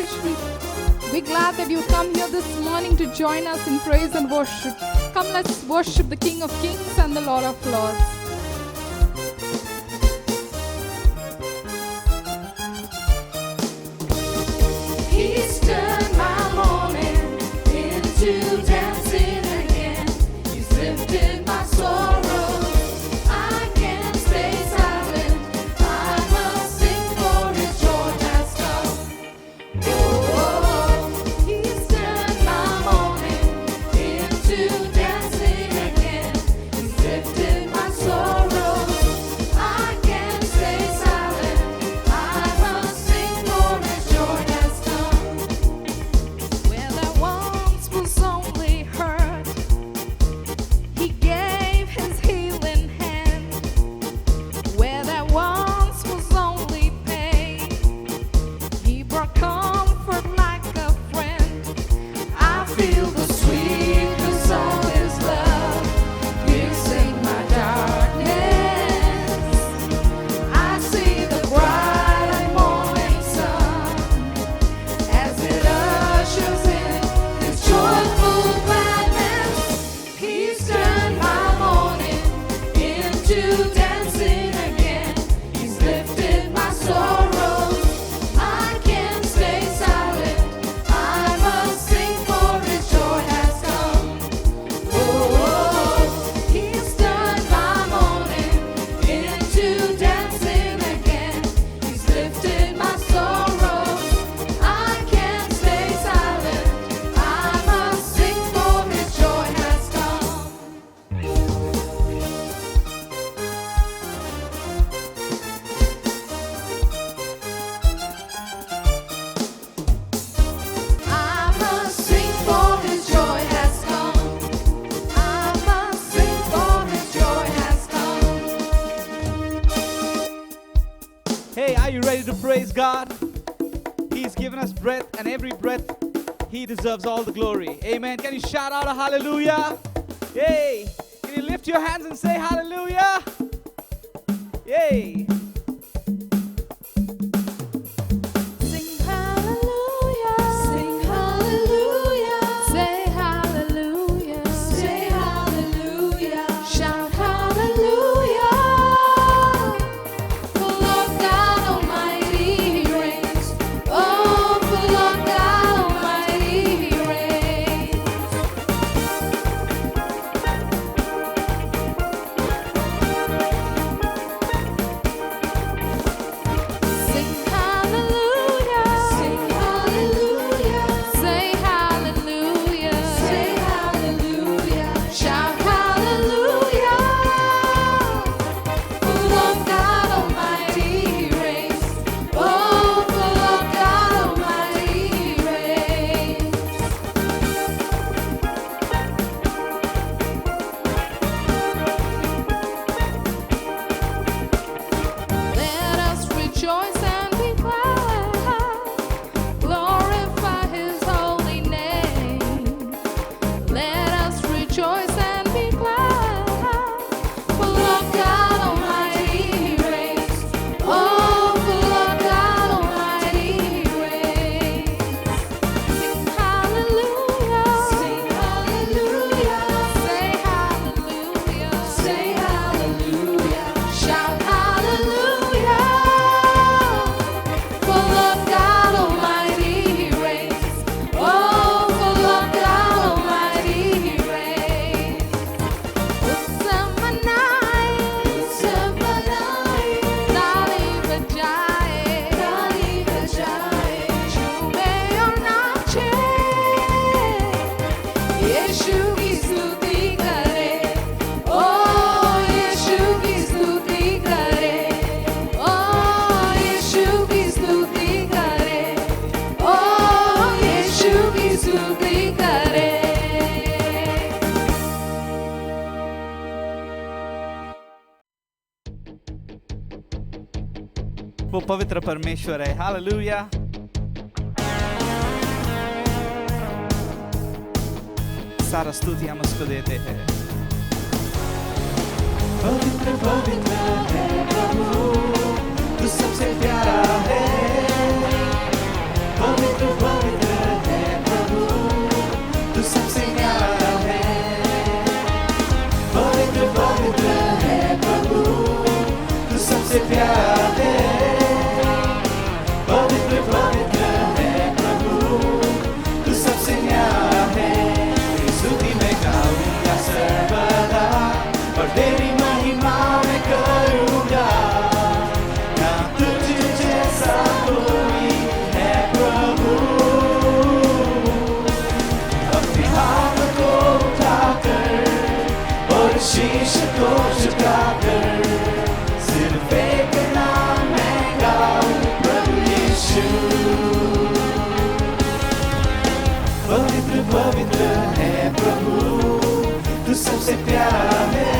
church. We're glad that you come here this morning to join us in praise and worship. Come, let's worship the King of Kings and the Lord of Lords. He's turned my mourning into dancing again. He's lifted my sorrow. I can't stay silent. I must sing for His joy has come. Oh, He's turned my mourning into dancing again. He's lifted my sorrow. I can't stay silent. I must sing for His joy has come. Where there once was only hurt, He gave His healing hand. Where there once was only pain, He brought comfort like a friend. I feel the sweetness of His love, piercing my darkness. I see the bright and morning sun as it ushers in His joyful gladness. He's turned my mourning into dancing again. He's lifted my sorrows. I can't stay silent. I must sing for His joy has come. Oh, He's turned my mourning into dancing again. He's lifted my sorrows. I can't stay silent. I must sing for His joy has come. I must sing for His joy has come. I must sing for His joy has come. Hey, are you ready to praise God? He's given us breath, and every breath, He deserves all the glory. Amen. Can you shout out a hallelujah? Yay. Can you lift your hands and say hallelujah? Yay. Sing hallelujah. Sing hallelujah. Say hallelujah. Say hallelujah. Shout hallelujah. For Lord God Almighty He reigns. Oh, for Lord God Almighty He reigns. Sing hallelujah. Sing hallelujah. Say hallelujah. Say hallelujah. Shout hallelujah. For Lord God Almighty He reigns. Oh, for Lord God Almighty He reigns. Let us rejoice and be glad, glorify His holy name. Let us rejoice and be glad, for Lord God Almighty He reigns. Oh, for Lord God Almighty He reigns. Sing hallelujah. Sing hallelujah. Say hallelujah. Say hallelujah. Shout hallelujah. For Lord God Almighty He reigns. Oh, for Lord God Almighty He reigns. Usamanai, Dali Vajai, Chume Onache, Yeshu ki stuti kare, oh Yeshu ki stuti kare, oh Yeshu ki stuti kare, oh Yeshu ki stuti kare. वो पवित्र परमेश्वर है. Hallelujah. सारा स्तुति हम उसको देते हैं. पवित्र पवित्र है प्रभु, तू सबसे प्यारा है। पवित्र पवित्र है प्रभु, तू सबसे प्यारा है।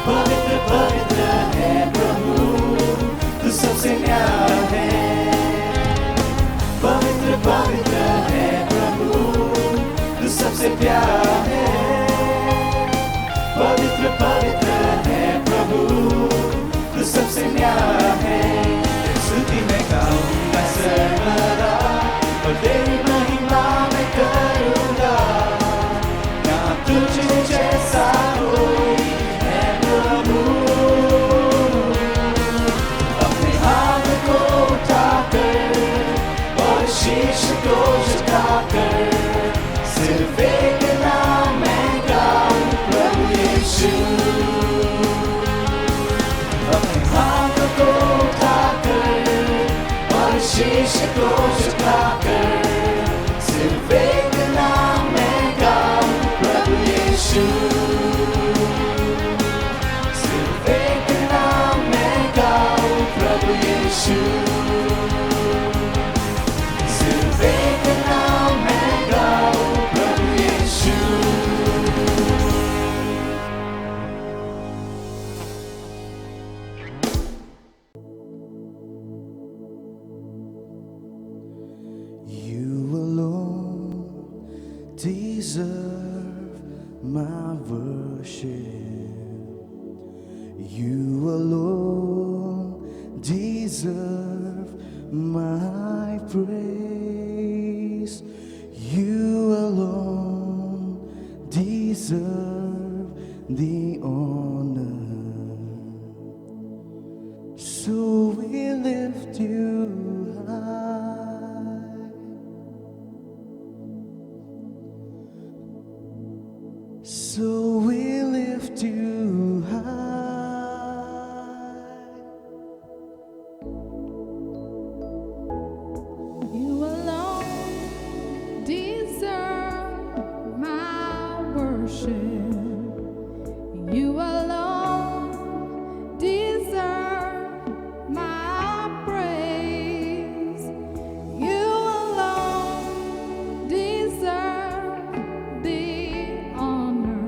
पवित्र पवित्र है प्रभु, तू सबसे न्यारा है। पवित्र पवित्र है प्रभु, तू सबसे प्यारा है। पवित्र पवित्र है प्रभु, तू सबसे न्यारा है। स्तुति मैं गाऊंगा सर्वदा और तेरी महिमा मैं करूंगा। ना तुझ जैसा कोई है प्रभु। अपने हाथ को उठाकर और शीश को झुकाकर सिर्फ एक नाम मैं गाऊं, प्रभु यीशु। अपने हाथ को उठाकर और शीश को झुकाकर सिर्फ एक नाम मैं गाऊं, प्रभु यीशु। सिर्फ एक नाम मैं गाऊं, प्रभु यीशु। सिर्फ एक नाम मैं गाऊं, प्रभु यीशु। You alone deserve my worship. You alone deserve my praise. You alone deserve the honor. So we lift you high. So we lift you high. You alone deserve my worship. You alone deserve my praise. You alone deserve the honor.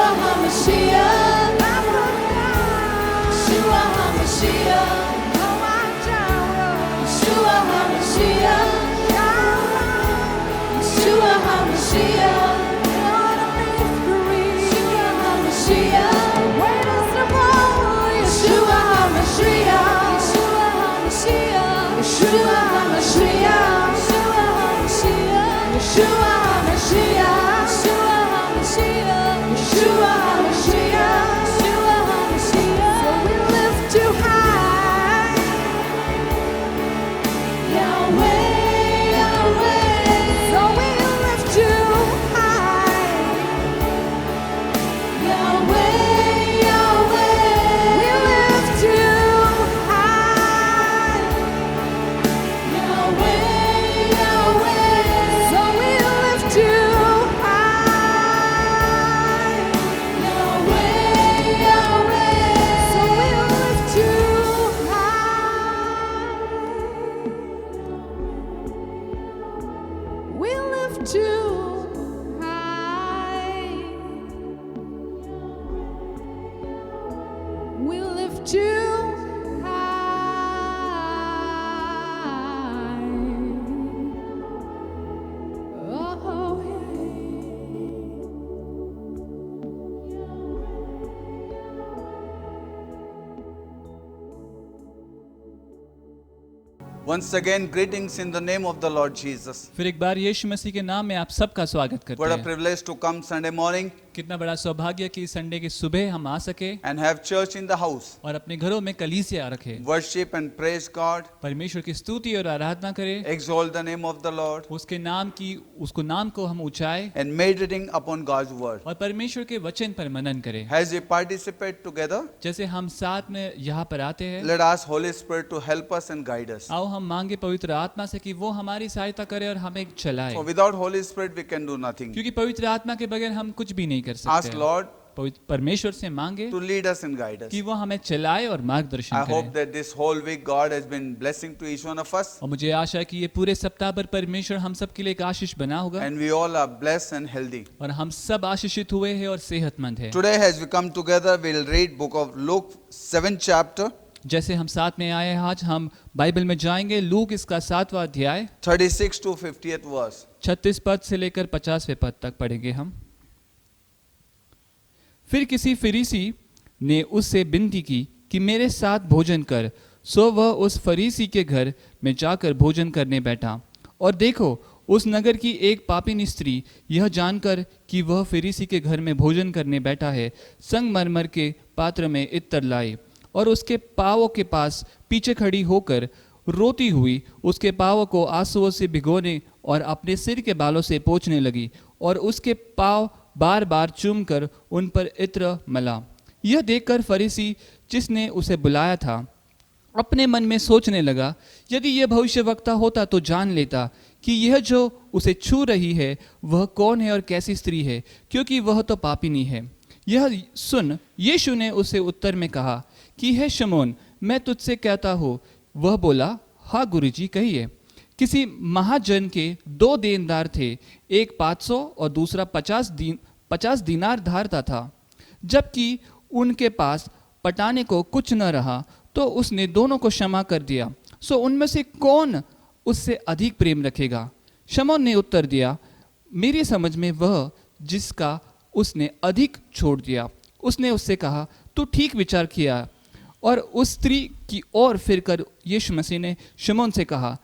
Yeshua HaMashiach, Yeshua HaMashiach, Yeshua HaMashiach, Yeshua HaMashiach, Yeshua HaMashiach, Yeshua HaMashiach, Yeshua HaMashiach, Yeshua HaMashiach, Yeshua HaMashiach. So we lift you high, Yahweh, Yahweh. So we lift you high, Yahweh, Yahweh. We lift you high, Yahweh, Yahweh. So we lift you high, Yahweh, Yahweh. So we lift you high. We lift you high. We lift you high. Oh, Once again, greetings in the name of the Lord Jesus. फिर एक बार यीशु मसीह के नाम में आप सबका स्वागत करते What a हैं। privilege to come Sunday morning कितना बड़ा सौभाग्य कि संडे की सुबह हम आ सके and have church in the house. और अपने घरों में कलीसिया रखे, Worship and praise God, परमेश्वर की स्तुति और आराधना करें, exalt the name of the Lord, उसके नाम को हम ऊंचाएं and meditating upon God's word. और परमेश्वर के वचन पर मनन करें। As we participate together, जैसे हम साथ में यहाँ पर आते हैं, let us Holy Spirit to help us and guide us. आओ हम मांगे पवित्र आत्मा से कि वो हमारी सहायता करे और हमें चलाए, For without Holy Spirit we can do nothing. क्योंकि पवित्र आत्मा के बगैर हम कुछ भी नहीं कर Ask सकते। Lord परमेश्वर से मांगे to lead us and guide us. कि वो हमें चलाए और मार्गदर्शन I करे। hope that this whole week God has been blessing to each one of us, और मुझे आशा है कि ये पूरे सप्ताह भर परमेश्वर हम सब के लिए एक आशीष बना होगा and we all are blessed and healthy. और हम सब आशीषित हुए हैं और सेहतमंद हैं। Today as we come together, we'll read book of Luke 7th chapter, जैसे हम साथ में आए हैं, आज हम बाइबल में जाएंगे लूक इसका 7वां अध्याय 36 to 50th verse. 36 पद से लेकर 50वें पद तक पढ़ेंगे हम। फिर किसी फरीसी ने उससे विनती की कि मेरे साथ भोजन कर, सो वह उस फरीसी के घर में जाकर भोजन करने बैठा। और देखो, उस नगर की एक पापिनी स्त्री यह जानकर कि वह फरीसी के घर में भोजन करने बैठा है, संगमरमर के पात्र में इत्र लाई और उसके पाँवों के पास पीछे खड़ी होकर रोती हुई उसके पाँवों को आंसुओं से भिगोने और अपने सिर के बालों से पोंछने लगी और उसके पाँव बार बार चूमकर उन पर इत्र मला। यह देखकर फरीसी जिसने उसे बुलाया था अपने मन में सोचने लगा, यदि यह भविष्यवक्ता होता तो जान लेता कि यह जो उसे छू रही है वह कौन है और कैसी स्त्री है, क्योंकि वह तो पापिनी है। यह सुन यीशु ने उसे उत्तर में कहा कि हे शमौन, मैं तुझसे कहता हूँ। वह बोला, हाँ गुरुजी, कहिए। किसी महाजन के 2 देनदार थे, एक 500 और दूसरा 50 दीनार धारता था। जबकि उनके पास पटाने को कुछ न रहा तो उसने दोनों को क्षमा कर दिया। सो उनमें से कौन उससे अधिक प्रेम रखेगा? शमौन ने उत्तर दिया, मेरी समझ में वह जिसका उसने अधिक छोड़ दिया। उसने उससे कहा, तू ठीक विचार किया। और उस स्त्री की ओर फिरकर यीशु मसीह ने शमौन से कहा,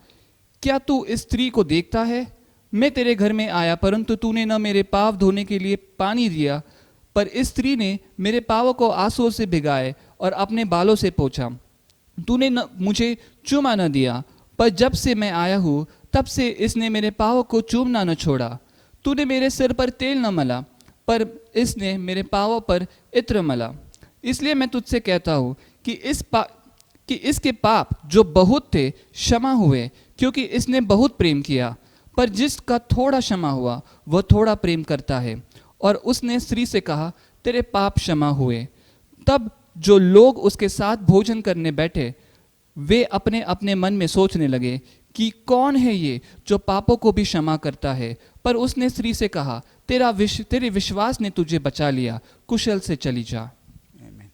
क्या तू इस स्त्री को देखता है? मैं तेरे घर में आया, परंतु तूने न मेरे पाँव धोने के लिए पानी दिया, पर इस स्त्री ने मेरे पाँवों को आंसुओं से भिगाए और अपने बालों से पोंछा। तूने मुझे चूमा न दिया, पर जब से मैं आया हूँ तब से इसने मेरे पाँवों को चूमना न छोड़ा। तूने मेरे सिर पर तेल न मला, पर इसने मेरे पाँवों पर इत्र मला। इसलिए मैं तुझसे कहता हूँ कि इसके पाप जो बहुत थे क्षमा हुए, क्योंकि इसने बहुत प्रेम किया। पर जिसका थोड़ा क्षमा हुआ वह थोड़ा प्रेम करता है। और उसने स्त्री से कहा, तेरे पाप क्षमा हुए। तब जो लोग उसके साथ भोजन करने बैठे वे अपने अपने मन में सोचने लगे कि कौन है ये जो पापों को भी क्षमा करता है। पर उसने स्त्री से कहा, तेरे विश्वास ने तुझे बचा लिया, कुशल से चली जा। Amen.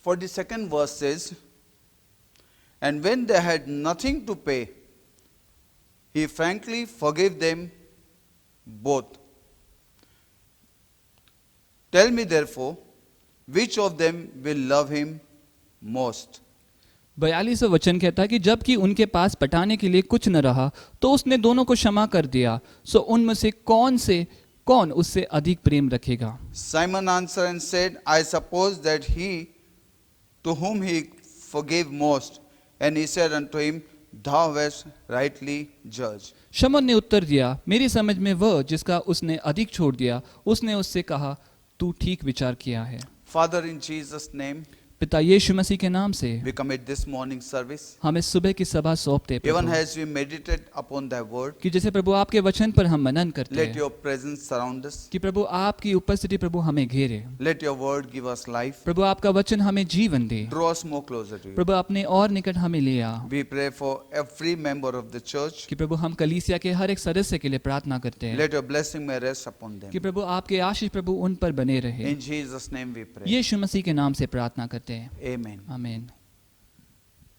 42nd verse says, and when they had nothing to pay, he frankly forgave them both. Tell me therefore, which of them will love him most? 42वां वचन कहता है कि जबकि उनके पास पटाने के लिए कुछ न रहा तो उसने दोनों को क्षमा कर दिया, सो उनमें से कौन उससे अधिक प्रेम रखेगा। Simon answered and said, I suppose that he to whom he forgave most. And he said unto him, Thou hast rightly judged. शमौन ने उत्तर दिया, मेरी समझ में वह जिसका उसने अधिक छोड़ दिया। उसने उससे कहा, तू ठीक विचार किया है। Father, in Jesus' name, पिता यीशु मसीह के नाम से we commit this morning service. हम इस सुबह की सभा सौंपते हैं Even Prabhu, as we meditate upon thy word, कि जैसे प्रभु आपके वचन पर हम मनन करते let हैं your presence surround us. कि प्रभु आपकी उपस्थिति प्रभु हमें घेरे। Let your word give us life. प्रभु आपका वचन हमें जीवन दे। Draw us more closer to you. प्रभु अपने और निकट हमें ले आ। We pray for every member of the church. कि प्रभु हम कलीसिया के हर एक सदस्य के लिए प्रार्थना करते हैं Let your blessing may rest upon them. कि प्रभु आपके आशीष प्रभु उन पर बने रहे। In Jesus' name we pray. यीशु मसीह के नाम से प्रार्थना करते हैं, Amen. आमीन।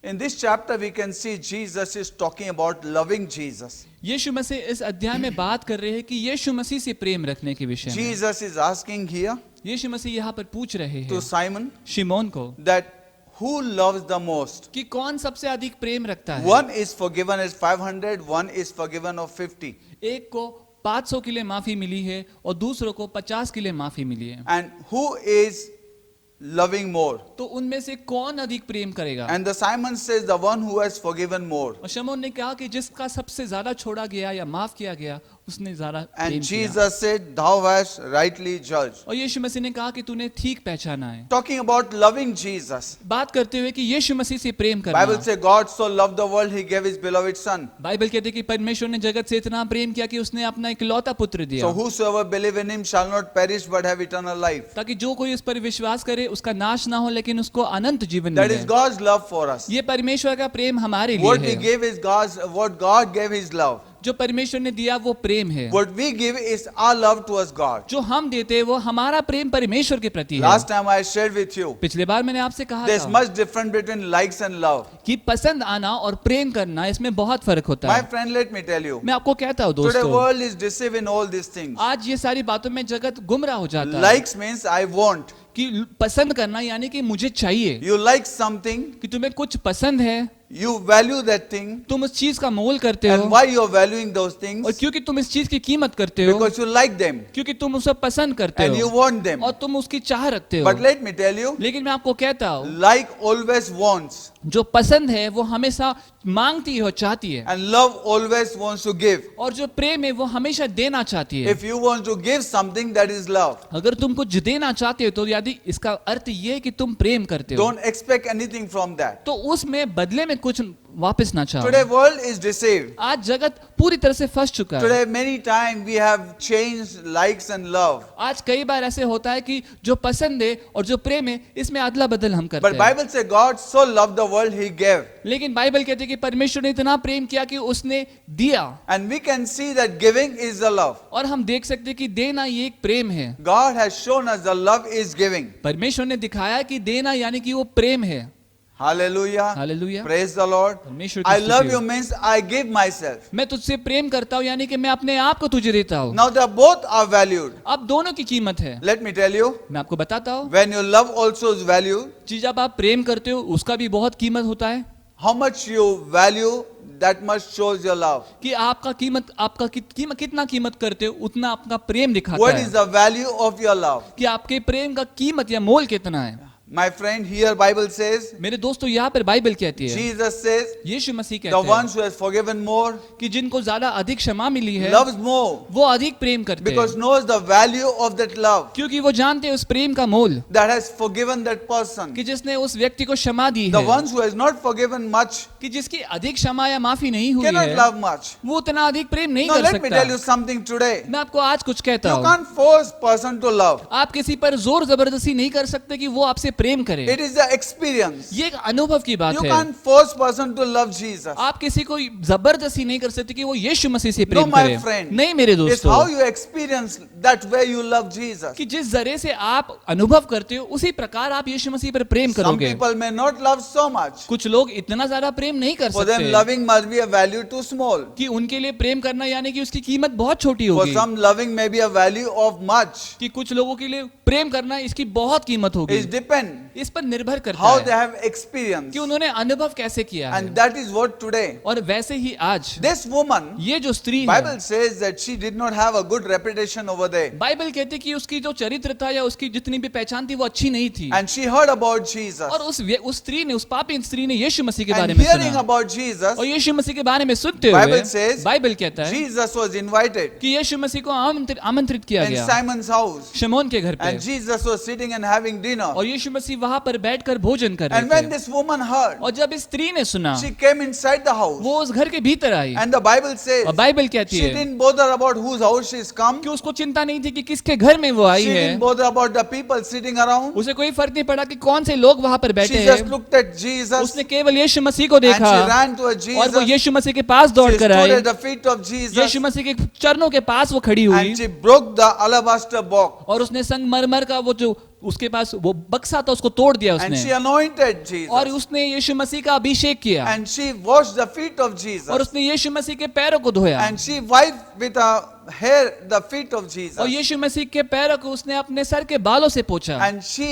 In this chapter we can see Jesus is talking about loving Jesus. यीशु मसीह इस अध्याय में बात कर रहे हैं कि यीशु मसीह से प्रेम रखने के विषय में। Jesus is asking here यीशु मसीह यहाँ पर पूछ रहे to हैं Simon शिमोन को that who loves the most? कि कौन सबसे अधिक प्रेम रखता है। One is forgiven as 500, one is forgiven of 50. एक को 500 के लिए माफी मिली है और दूसरों को 50 के लिए माफी मिली है। And who is loving more? तो उनमें से कौन अधिक प्रेम करेगा। And the Simon says the one who has forgiven more. और शमौन ने कहा कि जिसका सबसे ज्यादा छोड़ा गया या माफ किया गया उसने ज्यादा प्रेम And किया। Jesus said, Thou hast rightly judged. और यीशु मसीह ने कहा कि तूने ठीक पहचाना है। Talking about loving Jesus. बात करते हुए कि यीशु मसीह से प्रेम Bible करना। says God so loved the world, he gave his beloved son. Bible कहते हैं कि परमेश्वर ने जगत से इतना प्रेम किया कि उसने अपना इकलौता पुत्र दिया, So whosoever believe in him shall not perish but have eternal life. ताकि जो कोई उस पर विश्वास करे उसका नाश ना हो लेकिन उसको अनंत जीवन That मिले। is God's love for us. ये परमेश्वर का प्रेम हमारे What लिए we है। give is what God gave his love. जो परमेश्वर ने दिया वो प्रेम है। What we give is our love towards God. जो हम देते हैं वो हमारा प्रेम परमेश्वर के प्रति है। Last time I shared with you, पिछले बार मैंने आपसे कहा there's था much difference between likes and love. कि पसंद आना और प्रेम करना इसमें बहुत फर्क होता My है। friend, let me tell you, मैं आपको कहता हूँ today दोस्तों, world is deceived in all these things. आज ये सारी बातों में जगत गुमराह हो जाता है। Likes means I want. कि पसंद करना यानी कि मुझे चाहिए, You like something, कि तुम्हें कुछ पसंद है, you value that thing, तुम उस चीज का मोल करते हो। and why you're valuing those और things? क्योंकि तुम इस चीज की कीमत करते हो, Because you like them क्योंकि तुम उसे पसंद करते and you हो want them. और तुम उसकी चाह रखते हो। But let me tell you, लेकिन मैं आपको कहता हूँ like always wants जो पसंद है वो हमेशा मांगती है और चाहती है, and love always wants to give. और जो प्रेम है वो हमेशा देना चाहती है। If you want to give something, that is love. अगर तुम कुछ देना चाहते हो तो यदि इसका अर्थ ये है कि तुम प्रेम करते हो, Don't expect anything from that. तो उसमें बदले में कुछ वापस ना चाहो। Today world is deceived. आज जगत पूरी तरह से फंस चुका है। Today many times we have changed likes and love. आज कई बार ऐसे होता है कि जो पसंद है और जो प्रेम है इसमें अदला बदल हम करते But हैं। Bible says God so loved the world, he gave. लेकिन बाइबल कहते हैं कि परमेश्वर ने इतना प्रेम किया कि उसने दिया, And we can see that giving is the love. और हम देख सकते हैं कि देना ये एक प्रेम है। God has shown us the love is giving. परमेश्वर ने दिखाया कि देना यानी कि वो प्रेम है। Hallelujah. Hallelujah. Praise the Lord. परमेश्वर की I स्तुति love हो। you means I give myself. मैं तुझसे प्रेम करता हूँ यानी कि मैं अपने आप को तुझे देता हूँ। Now they both are valued. अब दोनों की कीमत है। Let me tell you, मैं आपको बताता हूँ, when your love also is valued, जी जब आप प्रेम करते हो उसका भी बहुत कीमत होता है। how much you value, that much shows your love. कि आपका कितना कीमत करते हो उतना आपका प्रेम दिखाता What है is the value of your love? कि आपके प्रेम का कीमत या मोल कितना है। My friend, here Bible says, मेरे दोस्तों यहाँ पर बाइबल कहती है, Jesus says, Yeshu Masih the कहते ones हैं who has forgiven more, कि जिनको ज्यादा अधिक क्षमा मिली है loves more, वो अधिक प्रेम करते because हैं, knows the value of that love क्योंकि वो जानते हैं उस प्रेम का मोल that has forgiven that person. कि जिसने उस व्यक्ति को क्षमा दी The है, ones who has not forgiven much कि जिसकी अधिक क्षमा या माफी नहीं हुई cannot है love much. वो उतना अधिक प्रेम नहीं Now कर let me tell you सकता। something today. मैं आपको आज कुछ कहता You हूँ, can't force person to love. आप किसी पर जोर जबरदस्ती नहीं कर सकते कि वो आपसे प्रेम करें। It is the experience. ये एक अनुभव की बात You है। can't force person to love Jesus. आप किसी को जबरदस्ती नहीं कर सकते कि वो यीशु मसीह से No, प्रेम my करे। friend. नहीं मेरे It's दोस्तों, how you experience that way you love Jesus. कि जिस जरिए से आप अनुभव करते हो उसी प्रकार आप यीशु मसीह पर प्रेम Some करोगे। people may not love so much. कुछ लोग इतना ज्यादा प्रेम नहीं कर For them, सकते loving must be a value too small. कि उनके लिए प्रेम करना यानी कि उसकी कीमत बहुत छोटी For होगी। some, loving may be a value of much. कि कुछ लोगों के लिए प्रेम करना इसकी बहुत कीमत होगी। It depends इस पर निर्भर करता how they है have experienced. कि उन्होंने अनुभव कैसे किया है। And that is what today. और वैसे ही आज This woman, ये जो स्त्री है, Bible says that she did not have a good reputation over there. Bible कहती कि उसकी जो चरित्र था या उसकी जितनी भी पहचान थी वो अच्छी नहीं थी। And she heard about Jesus. और उस स्त्री ने, उस पापी स्त्री ने यीशु मसीह के बारे And में hearing सुना। about Jesus, और यीशु मसीह के बारे में सुनते हुए Bible says, बाइबल कहता है Jesus was invited कि यीशु मसीह को आमंत्रित किया in गया Simon's house. शमौन के घर पे। And Jesus was sitting and having dinner. और यीशु मसीह वहां पर बैठकर भोजन कर And when रहे थे। this woman heard, और जब इस स्त्री ने सुना, she came inside the house. वो उस घर के भीतर आई। And the Bible says, और बाइबल कहती she है didn't bother about whose house she's come. कि उसको चिंता नहीं थी कि किसके घर में वो आई She है। didn't bother about the people sitting around. उसे कोई फर्क नहीं पड़ा कि कौन से लोग वहां पर बैठे She just हैं। looked at Jesus उसने केवल यीशु मसीह को and देखा she ran to और वो Jesus. यीशु मसीह के पास दौड़ She कर stood I. at the feet of Jesus यीशु मसीह के चरणों के पास वो खड़ी हुई and she broke the alabaster box और उसने संगमरमर का वो जो उसके पास वो बक्सा था उसको तोड़ दिया and she उसने। anointed और Jesus उसने यीशु मसीह का अभिषेक किया and she washed the feet of और Jesus उसने यीशु मसीह के पैरों को धोया। and she wiped with her hair the feet of और Jesus यीशु मसीह के पैरों को उसने अपने सर के बालों से पोंछा and she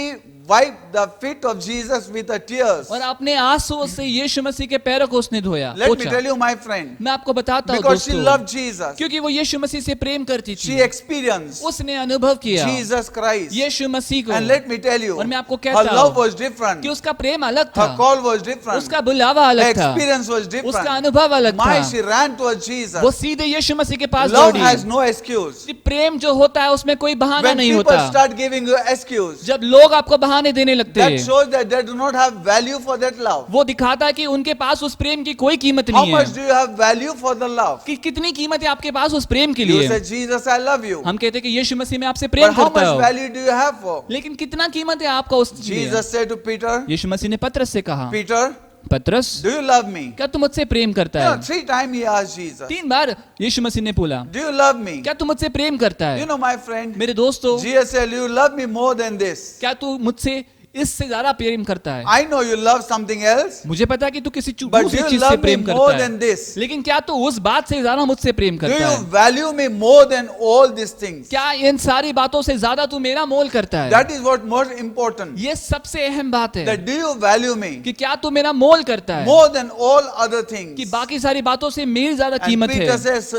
wiped the feet of Jesus with her tears. और अपने आंसुओं से यीशु मसीह के पैरों को उसने धोया, Let me पोंछा। tell you, my friend, मैं आपको बताता हूँ because she दोस्तों, loved Jesus, क्योंकि वो यीशु मसीह से प्रेम करती she थी, experienced उसने अनुभव किया Jesus Christ. यीशु मसीह को। And let me tell you, और मैं आपको her कहता love हूँ was different, कि उसका प्रेम अलग था, her call was different, उसका बुलावा her अलग था, experience was उसका different. अनुभव अलग My, था। she ran towards Jesus. वो सीधे यीशु मसीह के पास Love दौड़ी। has no excuse. कि प्रेम जो होता है उसमें कोई बहाना When नहीं people होता। start giving you excuse, जब लोग आपको बहाने देने लगते that हैं, shows that they do not have value for that love. वो दिखाता है कि उनके पास उस प्रेम की कोई कीमत How नहीं much है। do you have value for the love? कि कितनी कीमत है आपके पास उस प्रेम के You लिए। say, Jesus, I love you. हम कहते हैं कि यीशु मसीह में आपसे But प्रेम how करता much हूँ, value do you have for? लेकिन कितना कीमत है आपका उस लिए? Jesus said to Peter, यीशु मसीह ने पतरस से कहा, Peter, पतरस do you love me? क्या तू मुझसे प्रेम करता You know, है? 3 times he asked Jesus, 3 बार यीशु मसीह ने बोला, do you love me? क्या तू मुझसे प्रेम करता You है? know, my friend, मेरे दोस्तों, Jesus said, you love me more than this. क्या तू मुझसे इससे ज्यादा प्रेम करता है? I know you love something else, मुझे पता है कि तू किसी but do दूसरी you चीज से love me प्रेम more करता than है, this? लेकिन क्या तू उस बात से ज्यादा मुझसे प्रेम Do करता you है? value me more than all these things? क्या इन सारी बातों से ज्यादा तू मेरा मोल करता है? That is what most important. ये सबसे अहम बात है That do you value me कि क्या तू मेरा मोल करता है, more than all other कि things? बाकी सारी बातों से मेरी ज्यादा And कीमत Peter है। says,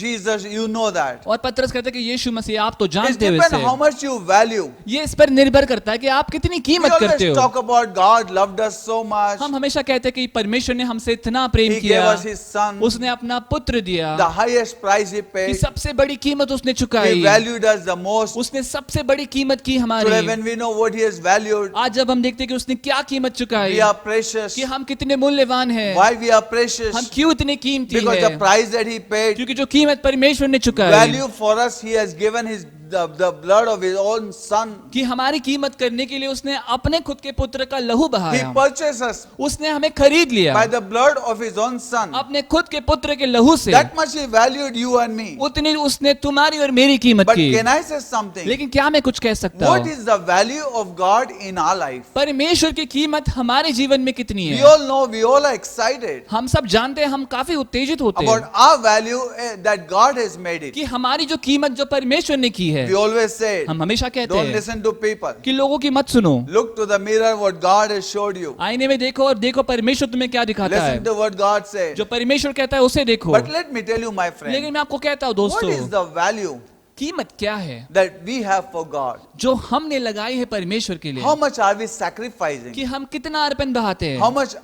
Jesus, you know that. और पतरस कहते हैं कि यीशु मसीह आप तो It जानते हो depends इसे। how much you value. ये इस पर निर्भर करता है कि आप कितनी We कीमत करते always हो। talk about God loved us so much. हम हमेशा कहते हैं कि परमेश्वर ने हमसे इतना प्रेम He gave किया, us His Son, उसने अपना पुत्र दिया, the highest price He कि paid. सबसे बड़ी कीमत उसने He चुकाई, valued us the most. उसने सबसे बड़ी कीमत की Today, हमारी। when we know what He has valued, आज जब हम देखते हैं कि उसने क्या कीमत चुकाई, we are precious. कि हम कितने मूल्यवान हैं, Why we are हम precious? क्यों इतने कीमती Because the हैं, price that He paid, क्योंकि जो कीमत परमेश्वर ने चुकाई, value for us, He has given the blood of His own Son. कि हमारी कीमत करने के लिए उसने अपने खुद के पुत्र का लहू He बहाया, purchased us उसने हमें खरीद लिया by the blood of His own Son. अपने खुद के पुत्र के लहू से। That much He valued you and me. उतनी उसने तुम्हारी और मेरी कीमत But की। can I say something? लेकिन क्या मैं कुछ कह सकता What हूँ? is the value of God in our life? परमेश्वर की कीमत हमारे जीवन में कितनी We है? all know, we all are excited हम सब जानते हैं, हम काफी उत्तेजित होते about हैं our value that God has made it. कि हमारी जो कीमत जो परमेश्वर ने की है। We always say, हम हमेशा कहते don't हैं listen to people. कि लोगों की मत सुनो, Look to the mirror what God has showed you. आईने में देखो और देखो परमेश्वर तुम्हें क्या दिखाता है। Listen to what God says. जो परमेश्वर कहता है उसे देखो। But let me tell you, my friend, लेकिन मैं आपको कहता हूँ what is दोस्तों, the value कीमत क्या है that we have for God? जो हमने लगाई है परमेश्वर के लिए, How much are we sacrificing? कि हम कितना अर्पण बहाते How हैं, much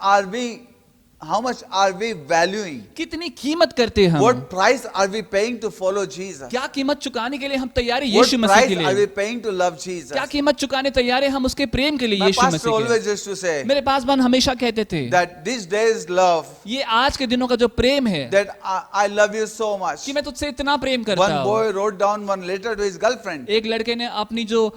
are we valuing? कितनी कीमत करते हैं हम, What price are we paying to follow Jesus? क्या कीमत चुकाने के लिए हम तैयार हैं What यीशु मसीह price के are we लिए, paying to love Jesus? क्या कीमत चुकाने तैयार हैं हम उसके प्रेम के लिए My यीशु pastor मसीह के। always used to say मेरे पासवान हमेशा कहते थे that this day's love, ये आज के दिनों का जो प्रेम है that I love you so much. कि मैं तुझसे इतना प्रेम करता One हूँ। boy wrote down one letter to his girlfriend. एक लड़के ने अपनी जो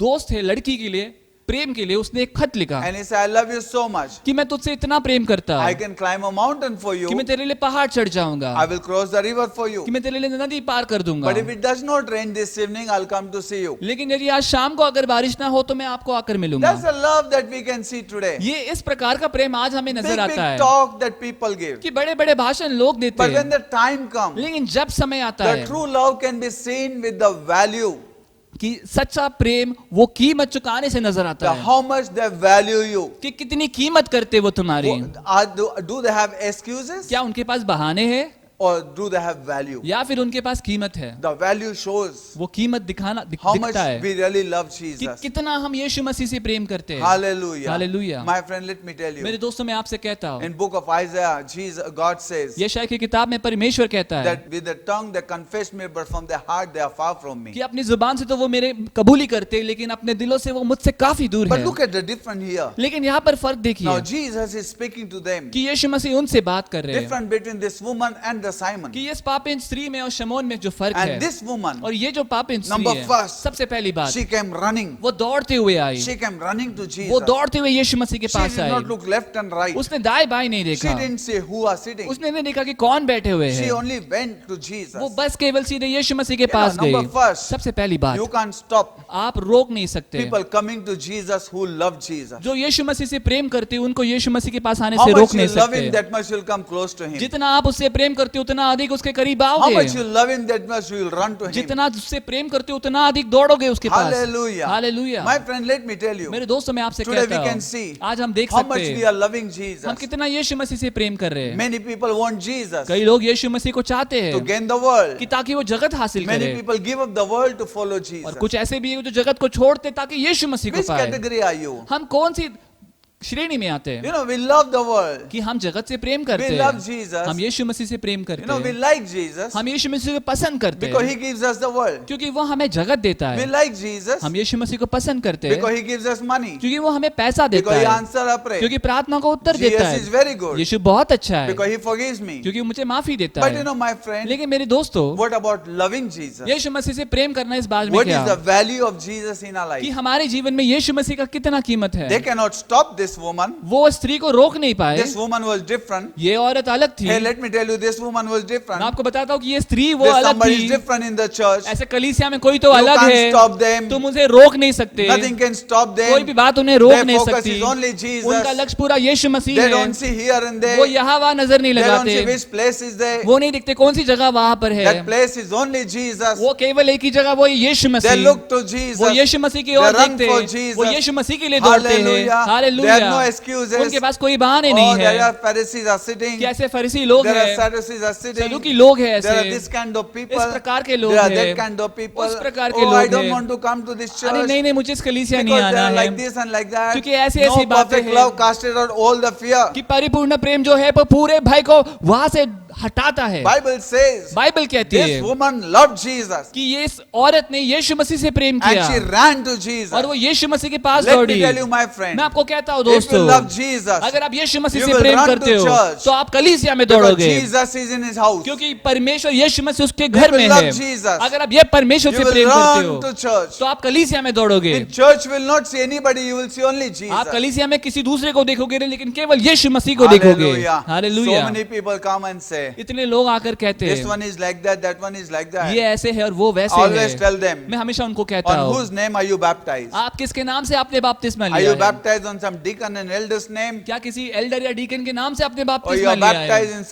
दोस्त है लड़की के लिए प्रेम के लिए उसने एक खत लिखा And he said, I love you so much. कि मैं तुझसे इतना प्रेम करता I हूँ can climb a mountain for कि you. मैं तेरे लिए पहाड़ चढ़ जाऊंगा, I will cross the river for you. कि मैं तेरे लिए नदी पार कर दूंगा। But if it does not rain this evening, I'll come to see you. लेकिन यदि आज शाम को अगर बारिश ना हो तो मैं आपको आकर That's मिलूंगा। the love that we can see today. ये इस प्रकार का प्रेम आज हमें Big, नजर big आता है talk that people give. कि बड़े बड़े भाषण लोग देते But when हैं, the time comes, लेकिन जब समय आता the है true love can be seen with the value. कि सच्चा प्रेम वो कीमत चुकाने से नजर आता है How much they value you. कि कितनी कीमत करते वो तुम्हारी। Do they have excuses? क्या उनके पास बहाने हैं Or do they have value? या फिर उनके पास कीमत है? The value shows वो कीमत how much दिखता है we really love कि Jesus. कितना हम यीशु मसीह से प्रेम करते हैं। Hallelujah. Hallelujah. My friend, let me tell मेरे you. दोस्तों मैं आपसे कहता हूँ, In book of Isaiah, God says यशायाह की किताब में परमेश्वर कहता है that with the tongue they confess me, but from their heart they are far from me. कि अपनी जुबान से तो वो मेरे कबूली करते हैं, लेकिन अपने दिलों से वो मुझसे काफी दूर But है। look at the difference here. लेकिन यहाँ पर फर्क देखिए Now Jesus is speaking to them. कि यीशु मसीह उनसे बात कर रहे हैं Difference between this woman and the Simon. कि इस पापिन स्त्री में और शमौन में जो फर्क है, And this woman, और ये जो पापिन स्त्री Number है, first, सबसे पहली बात she came running. वो दौड़ते हुए आई, She came running to वो Jesus. दौड़ते हुए यीशु मसीह के She pass did not I. look left and right. उसने दाएं बाएं नहीं She देखा, didn't say who are sitting. उसने नहीं देखा कि कौन बैठे हुए She हैं, only went to Jesus. वो बस केवल सीधे यीशु मसीह के You know, पास number गई। first, सबसे पहली बात, You can't stop आप रोक नहीं सकते people coming to Jesus who love Jesus. जो यीशु मसीह से प्रेम करते हैं उनको यीशु मसीह के पास आने How से much रोक you नहीं love him, सकते। that much you'll come close to him. जितना आप उससे प्रेम करते हो उतना अधिक उसके करीब How आओगे, much you love him, that much you will run to him. जितना उससे प्रेम करते हो उतना अधिक दौड़ोगे उसके पास। Hallelujah. Hallelujah. My friend, let me tell you. मेरे दोस्तों मैं आपसे Today we कहता can हूँ, see आज हम देख how सकते much we हैं are loving हम Jesus. कितना यीशु मसीह से प्रेम कर रहे हैं। Many people want Jesus कई लोग यीशु मसीह को चाहते to हैं gain the world. कि ताकि वो जगत हासिल Many करे, people give up the world to follow और Jesus. कुछ ऐसे भी हैं जो जगत को छोड़ते ताकि यीशु मसीह को Which पाए। category are you? हम कौन सी श्रेणी में आते हैं You know, we love the world. कि हम जगत से प्रेम करते We love हैं, Jesus. हम यीशु मसीह से प्रेम You करते know, we हैं, like Jesus हम यीशु मसीह को पसंद करते because हैं he gives us the world. क्योंकि वो हमें जगत देता We है। like Jesus हम यीशु मसीह को पसंद करते हैं because he gives us money. क्योंकि वो हमें पैसा देता Because he है, answers our prayer. क्योंकि प्रार्थना को उत्तर देता Jesus is है। very good यीशु बहुत अच्छा है because he forgives me. क्योंकि मुझे माफी देता But you है। know, my friend, लेकिन मेरे दोस्तों, what about loving Jesus? यीशु मसीह से प्रेम करना इस बात में What क्या is the value of Jesus in our कि life? हमारे जीवन में यीशु मसीह का कितना कीमत They है। cannot stop this woman. वो स्त्री को रोक नहीं पाए, This woman was different. ये औरत अलग थी। Hey, let me tell you, this woman was different. मैं आपको बताता हूँ कि ये स्त्री वो There's अलग somebody is थी। different in the church. ऐसे कलीसिया में कोई तो You अलग can't है, stop them. तुम उसे रोक नहीं सकते, Nothing can stop कोई भी them. बात उन्हें रोक Their नहीं focus सकती। is only Jesus. उनका लक्ष्य पूरा यीशु मसीह They है। don't see here and वो there. यहाँ वहाँ नजर नहीं They don't लगाते, see which place is there. वो नहीं देखते कौन सी जगह वहाँ पर है। That place is only Jesus. वो केवल एक ही जगह, वो यीशु They Masih. look to Jesus. वो यीशु मसीह की They ओर run देखते for हैं, Jesus. वो यीशु मसीह के लिए दौड़ते हैं। Hallelujah. Hallelujah. There are no excuses. उनके पास कोई बहाने Oh, नहीं there है। are Pharisees are sitting. कि ऐसे फरीसी लोग There are हैं, Sadducees are sitting. सदूकी लोग हैं There are ऐसे, this kind of people. इस प्रकार के लोग There are हैं, that kind of people. उस प्रकार के Oh, I लोग don't हैं। want to come to this अरे church नहीं नहीं, मुझे इस कलीसिया नहीं because they आना are है, like this and like that. क्योंकि ऐसी No ऐसी बातें perfect हैं love casted out all the fear. कि परिपूर्ण प्रेम जो है वो पूरे भय को वहां से हटाता है। Bible says बाइबल कहती this है woman loved Jesus कि ये इस औरत ने यीशु मसीह से प्रेम किया and she ran to Jesus. और वो यीशु मसीह के पास Let me दौड़ी। tell you, my friend, मैं आपको कहता हूँ if you दोस्तों, love Jesus, अगर आप यीशु मसीह you से will प्रेम run to करते हो church तो आप कलीसिया में because दौड़ोगे, Jesus is in his house. क्योंकि परमेश्वर यीशु मसीह उसके If घर you में love है। Jesus, अगर आप ये परमेश्वर you से will प्रेम करते run to हो church. तो आप कलीसिया में दौड़ोगे। In church will not see anybody, you will see only आप Jesus. कलीसिया में किसी दूसरे को देखोगे नहीं, लेकिन केवल यीशु मसीह को देखोगे। Hallelujah. So hallelujah. many people come and say, इतने लोग आकर कहते this हैं one is like that one is like that. ये ऐसे है और वो वैसे Always है। tell them, मैं हमेशा उनको कहता on हूँ, whose name are you baptized? आप किसके नाम से आपने बपतिस्मा Are लिया you है? baptized on some deacon and elder's name? क्या किसी एल्डर या डीकन के नाम से आपने Or you बपतिस्मा are लिया baptized है? in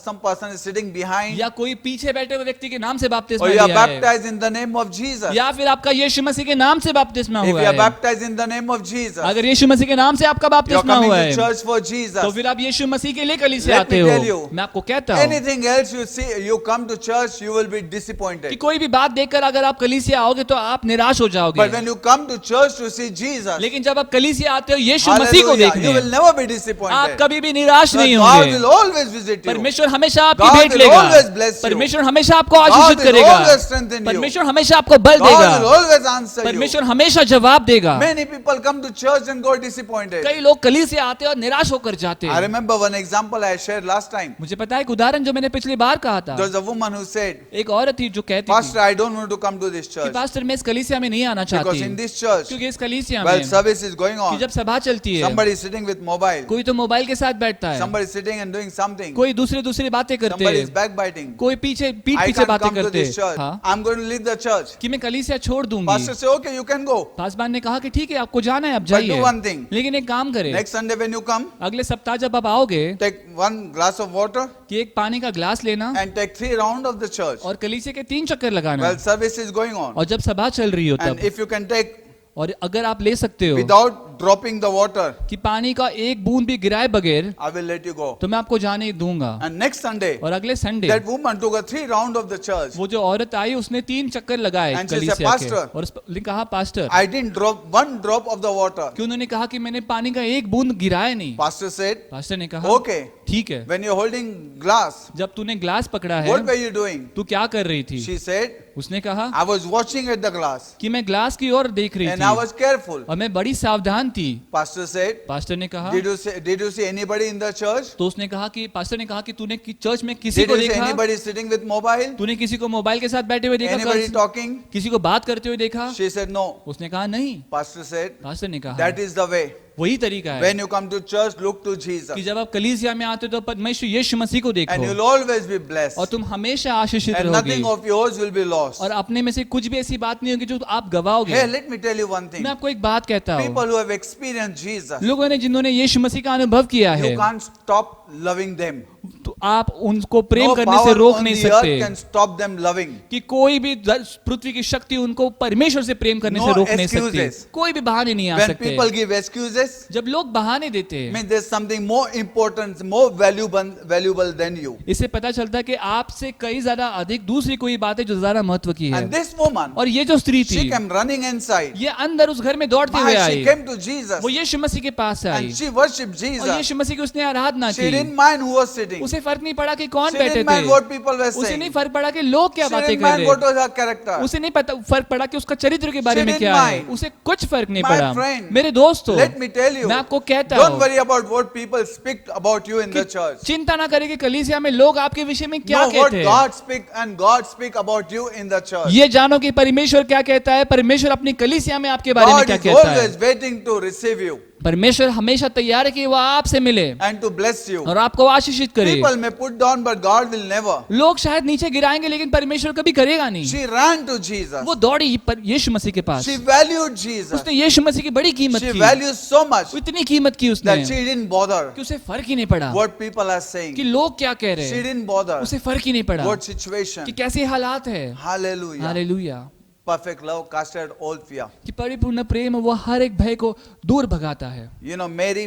some person is sitting behind? या कोई पीछे बैठे हुए व्यक्ति के नाम से Or बपतिस्मा you are लिया है? baptized in the name of Jesus? या फिर आपका यीशु मसीह के नाम से बपतिस्मा If हुआ you are है? baptized in the name of Jesus, अगर यीशु मसीह के नाम से आपका you are बपतिस्मा coming हुआ to है church for तो Jesus. फिर आप यीशु मसीह के लिए कलीसिया Let आते me हो। tell you, मैं आपको कहता हूँ Anything else you see, you come to church, you will be कि disappointed. कोई भी बात देखकर अगर आप कलीसिया आओगे तो आप निराश हो जाओगे, But when you come to church to see Jesus, लेकिन जब आप कलीसिया आते हो यीशु मसीह को hallelujah, you will देखने, never be आप disappointed. कभी भी निराश नहीं God होंगे। will always visit you. परमेश्वर हमेशा आपकी God भेंट will लेगा, always bless you. परमेश्वर हमेशा आपको God आशीषित will करेगा, always strengthen you. परमेश्वर हमेशा आपको बल God will देगा, always answer you. परमेश्वर हमेशा जवाब देगा। Many people come to church and go disappointed. कई लोग कलीसिया आते हैं और निराश होकर जाते I हैं। remember one example I shared last time. मुझे पता का एक उदाहरण जो मैंने पिछली बार कहा था, There was a woman who said, एक औरत थी जो कहती Pastor, थी I don't want to come to this कि church पास्टर मैं इस कलीसिया में नहीं आना because चाहती in this church, क्योंकि इस कलीसिया while में service is going कि on, जब सभा चलती है somebody is sitting with mobile, कोई तो मोबाइल के साथ बैठता है, somebody is sitting and doing something, कोई दूसरी बातें करते somebody is हैं, backbiting. कोई पीठ I पीछे can't बातें come to करते this church. हैं, हाँ, I'm going to leave the church. कि मैं कलीसिया छोड़ दूंगी। Pastor say, okay, you can go. Paswan ने कहा कि ठीक है आपको जाना है, आप But do जाइए, one thing. लेकिन एक काम करें, Next Sunday when you come, अगले सप्ताह जब आप आओगे take one glass of water कि एक पानी का ग्लास लेना and take 3 rounds of the church. और कलीसिया के 3 चक्कर लगाना, While service is going on. और जब सभा चल रही हो And तब, if you can take और अगर आप ले सकते हो without dropping the water, कि पानी का एक बूंद भी गिराए बगैर, I will let you go. तो मैं आपको जाने दूंगा। And next Sunday, और अगले Sunday that woman took a 3 rounds of the church. वो जो औरत आई उसने 3 चक्कर लगाए And she said, कलीसिया के, "Pastor, और उसने कहा pastor, I didn't drop one drop of the water. कि उन्होंने कहा कि मैंने पानी का एक बूंद गिराया नहीं। Pastor said, पास्टर ने कहा okay, ठीक है, when you're holding glass, जब तूने ग्लास पकड़ा है what were you doing? तू क्या कर रही थी? She said, उसने कहा I was watching at the glass कि मैं ग्लास की ओर देख रही and I थी was careful. और मैं बड़ी सावधान थी। Pastor said, पास्टर ने कहा, did you see anybody in the church? तो उसने कहा कि पास्टर ने कहा कि तूने चर्च में किसी Did को you see देखा? anybody sitting with mobile? तूने किसी को मोबाइल के साथ बैठे हुए देखा? Anybody कल? talking? किसी को बात करते हुए देखा? She said, no. उसने कहा नहीं। Pastor said, पास्टर ने कहा that is the way. वही तरीका है When you come to church, look to कि Jesus. जब आप कलीसिया में आते हो तो परमेश्वर यीशु मसीह को And देखो you'll always be blessed. और तुम हमेशा आशीषित And रहोगे nothing of yours will be lost. और अपने में से कुछ भी ऐसी बात नहीं होगी जो आप गवाओगे। Hey, let me tell you one thing. मैं आपको एक बात कहता हूँ, People who have experienced Jesus, लोगों ने जिन्होंने यीशु मसीह का अनुभव किया है, you can't stop loving them. तो आप उनको प्रेम No करने से power रोक on नहीं the earth सकते can stop them loving. कि कोई भी पृथ्वी की शक्ति उनको परमेश्वर से प्रेम करने No से रोक नहीं सकती। excuses. कोई भी बहाने नहीं आ When सकते। people give excuses, जब लोग बहाने देते हैं, means there's something more important, more valuable than you. इससे पता चलता है कि आपसे कई ज्यादा अधिक दूसरी कोई बात है जो ज्यादा महत्व की है। And this woman, और ये जो स्त्री she थी, came running inside. ये अंदर उस घर में दौड़ते हुए Why? I, She came to Jesus वो यीशु मसीह के पास आई and she worshipped और Jesus. यीशु मसीह की उसने आराधना She की। didn't mind who was sitting. उसे फर्क नहीं पड़ा कि कौन She बैठे didn't थे, mind what people were उसे saying. नहीं फर्क पड़ा कि लोग क्या She बातें didn't कर mind रहे, what was her character. उसे नहीं पता फर्क पड़ा कि उसका चरित्र के बारे She में didn't क्या है, mind. उसे कुछ फर्क नहीं My पड़ा। friend, मेरे दोस्तों, Let me tell you, मैं आपको कहता don't हूँ worry about what people speak about you in कि the church. चिंता ना करें कि कलीसिया में लोग आपके विषय में क्या Know what कहते हैं। God speak and God speak about you in the church. ये जानो कि परमेश्वर क्या कहता है, परमेश्वर अपनी कलीसिया में आपके बारे में God क्या is कहता है। always waiting to receive you परमेश्वर हमेशा तैयार है कि वो आपसे मिले and to bless you. और आपको आशीषित करे। People may put down, but God will never. लोग शायद नीचे गिराएंगे लेकिन परमेश्वर कभी करेगा नहीं। She ran to Jesus. वो दौड़ी पर यीशु मसीह के पास, She valued Jesus. उसने यीशु मसीह की बड़ी कीमत She की, values so much इतनी कीमत की उसने that she didn't bother कि उसे फर्क ही नहीं पड़ा what people are कि saying. लोग क्या कह रहे She हैं, didn't bother उसे फर्क ही नहीं पड़ा what कि situation. कैसे हालात है। Hallelujah. Hallelujah. Perfect love casted all fear. कि परिपूर्ण प्रेम वो हर एक भय को दूर भगाता है। You know, Mary,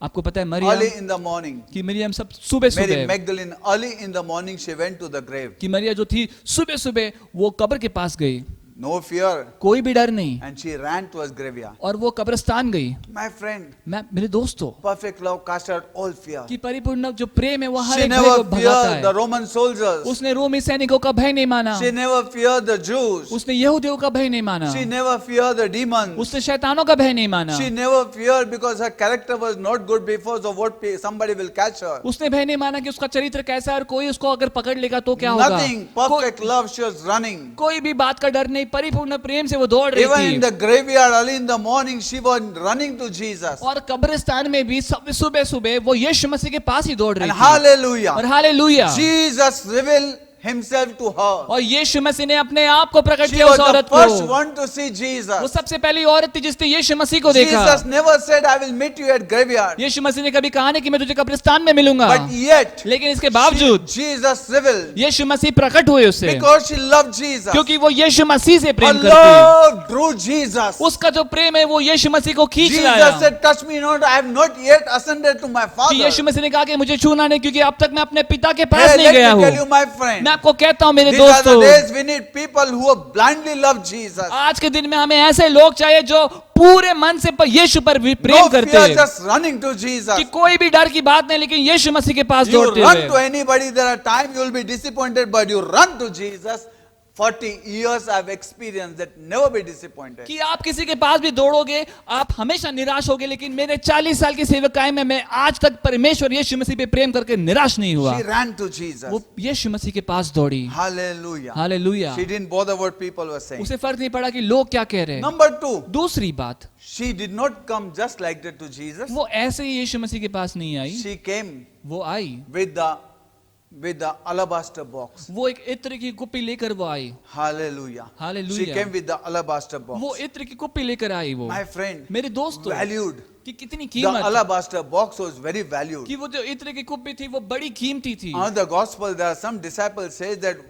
आपको पता है early Maryam, in the morning, कि मरियम सब सुबह Mary सुबह Magdalene, early in the morning, she went to the grave. कि मरियम जो थी सुबह सुबह वो कब्र के पास गई, No fear. कोई भी डर नहीं, And she ran towards graveyard. और वो कब्रिस्तान गई। My friend, मेरे दोस्तों, perfect love casted all fear. कि परिपूर्ण जो प्रेम है वो हर She एक भय को never भगाता feared the है। Roman soldiers. उसने रोमी सैनिकों का भय नहीं माना, She never feared the Jews. उसने यहूदियों का भय नहीं माना, She never feared the demons. उसने शैतानों का भय नहीं माना, She never feared because her character was not good because of what somebody will catch her. उसने भय नहीं माना कि उसका चरित्र कैसा है और कोई उसको अगर पकड़ लेगा तो क्या होगा। Nothing. Perfect love. She was running. कोई भी बात का डर नहीं, परिपूर्ण प्रेम से वो दौड़ रही Even in थी। the graveyard early in the morning, she was running to Jesus. और कब्रिस्तान में भी सुबह सुबह वो यीशु मसीह के पास ही दौड़ रही And थी। hallelujah. और hallelujah, Jesus revealed himself to her. और यीशु मसीह ने अपने आप को प्रकट She किया was उस the औरत first को। one to see वो Jesus. सबसे पहली औरत थी जिसने यीशु मसीह को देखा। Jesus never said, I will meet you at graveyard. यीशु मसीह ने कभी कहा नहीं कि मैं तुझे कब्रिस्तान में मिलूंगा, But yet, लेकिन इसके बावजूद Jesus revealed यीशु मसीह प्रकट हुए उससे, because she loved Jesus. क्योंकि वो यीशु मसीह से Her प्रेम करती love drew Jesus. है। उसका जो प्रेम है वो यीशु मसीह को खींच Jesus लाया। said, touch me not, I have not yet ascended to my कि Father. यीशु मसीह ने कहा कि मुझे छूना नहीं क्योंकि अब तक मैं अपने पिता के पास Hey, नहीं let गया me tell you, हूँ। my friend, मैं आपको कहता हूँ मेरे these are the दोस्तों, days we need people who blindly love Jesus. आज के दिन में हमें ऐसे लोग चाहिए जो पूरे मन से यीशु पर भी प्रेम No करते fear, हैं, just running to Jesus. कि कोई भी डर की बात नहीं लेकिन यीशु मसीह के पास You दौड़ते run to हुए। anybody, there are times you will be disappointed, but you run to Jesus. 40 years I've experienced that never be disappointed. कि आप किसी के पास भी दौड़ोगे आप हमेशा निराश होगे, लेकिन मेरे 40 साल की सेवकाई में मैं आज तक परमेश्वर यीशु मसीह पे प्रेम करके निराश नहीं हुआ। She ran to Jesus. वो यीशु मसीह के पास दौड़ी। Hallelujah. Hallelujah. She didn't bother what people were saying. उसे फर्क नहीं पड़ा कि लोग क्या कह रहे हैं। Number 2, दूसरी बात, she did not come just like that to Jesus. वो ऐसे ही यीशु मसीह के पास नहीं आई, She came वो आई, with the alabaster box. वो एक इत्र की कुप्पी लेकर वो आई। Hallelujah. Hallelujah. She came with the alabaster box. वो इत्र की कुप्पी लेकर आई वो। My friend, मेरे दोस्तों, valued. कि कितनी The कीमत, alabaster box was very valued. कि वो जो इत्र की कुप्पी थी वो बड़ी कीमती थी। On the gospel, there are some disciples say that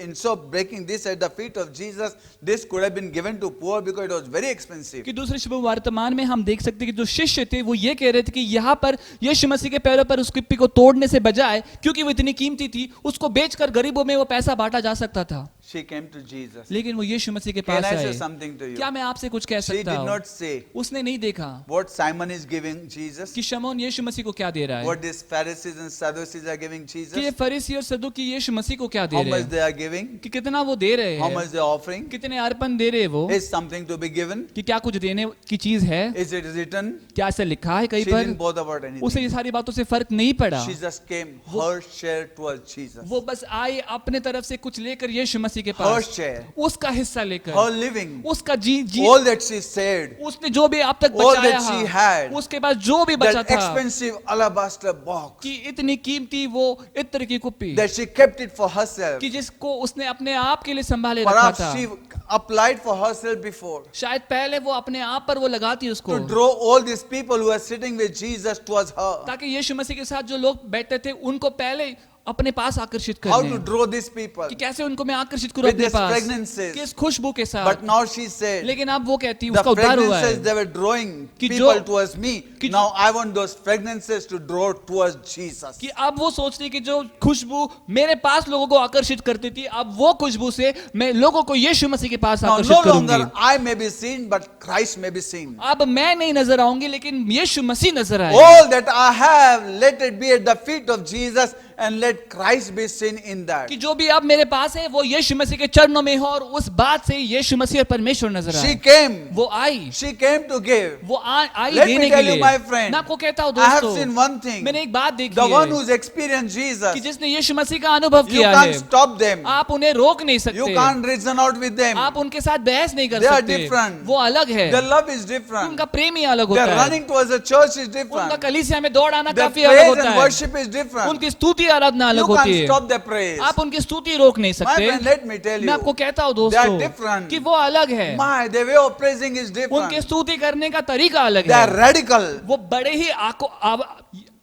instead of breaking this at the feet of Jesus, this could have been given to poor because it was very expensive. कि दूसरे शुभ वर्तमान में हम देख सकते हैं कि जो शिष्य थे वो ये कह रहे थे कि यहाँ पर यीशु मसीह के पैरों पर उस कुप्पी को तोड़ने से बजाय, क्योंकि वो इतनी कीमती थी, उसको बेचकर गरीबों में वो पैसा बांटा जा सकता था। She came to Jesus. लेकिन वो यीशु मसीह के Can पास I say आए। something to you? क्या मैं आपसे कुछ कह She सकता did हूँ? not say उसने नहीं देखा what Simon is giving Jesus, कि शमौन यीशु मसीह को क्या दे रहा है, what these Pharisees and Sadducees are giving कि ये Jesus, फरीसी और सदूकी यीशु मसीह को क्या दे how रहे much हैं, they are giving, कि कितना वो दे रहे how हैं, much they are offering, कितने अर्पण दे रहे हैं वो, is something to be given, कि क्या कुछ देने की चीज है, is it written? क्या ऐसा लिखा है कहीं She didn't पर? bother about उसे anything. ये सारी बातों से फर्क नहीं पड़ा। She just came her share towards Jesus. वो बस आई अपने तरफ से कुछ लेकर यीशु मसीह के Her पास, share, उसका हिस्सा her लेकर, living, उसका जी all that she said, उसने जो भी अब तक all बचाया that she है, had, उसके पास जो भी बचा that था, expensive alabaster box, कि इतनी कीमती वो इत्र की कुप्पी, that she kept it for herself. कि जिसको उसने अपने आप के लिए संभाले रखा Perhaps था। she applied for herself before शायद पहले वो अपने आप पर वो लगाती उसको, to draw all these people who are sitting with Jesus towards her. ताकि यीशु मसीह के साथ जो लोग बैठते थे उनको पहले अपने पास आकर्षित How to करने, draw these people? कि कैसे उनको मैं आकर्षित करूं With अपने these पास, fragrances. कि इस खुशबू के साथ। But now she said, लेकिन अब वो कहती the उसका उद्धार हुआ fragrances है, they were drawing कि people जो- towards me. कि Now I want those fragrances to draw towards Jesus. कि अब वो सोच रही कि जो खुशबू मेरे पास लोगों को आकर्षित करती थी, अब वो खुशबू से मैं लोगों को यीशु मसीह के पास Now आकर्षित no करूंगी। longer I may be seen, but Christ may be seen. अब मैं नहीं नजर आऊंगी, लेकिन यीशु मसीह नजर आए। All that I have, let it be at the feet of Jesus, and let Christ be seen in that. कि जो भी अब मेरे पास है वो यीशु मसीह के चरणों में हो, और उस बात से यीशु मसीह और परमेश्वर नजर She आए। came. वो आई, She came to give. वो आई Let me देने tell के you, लिए। my friend, मैं आपको कहता हूँ I have दोस्तों, seen one thing. मैंने एक बात देखी The one है who's experienced कि Jesus, जिसने यीशु मसीह का अनुभव you किया can't है, stop them. आप उन्हें रोक नहीं You सकते, can't reason out with them. आप उनके साथ बहस नहीं कर They are सकते, different. वो अलग है, Their love is different. उनका प्रेम ही अलग होता Their है, running towards the church is उनका different. कलीसिया में दौड़ आना Their काफी अलग praise होता and है, worship is different. उनकी स्तुति आराधना अलग You होती can't है, stop their praise. आप उनकी स्तुति रोक नहीं My सकते। friend, let me tell मैं आपको you, कहता हूँ they are दोस्तों different. कि वो अलग है, My, the way of praising is उनके different. स्तुति करने का तरीका अलग They are है, radical. वो बड़े ही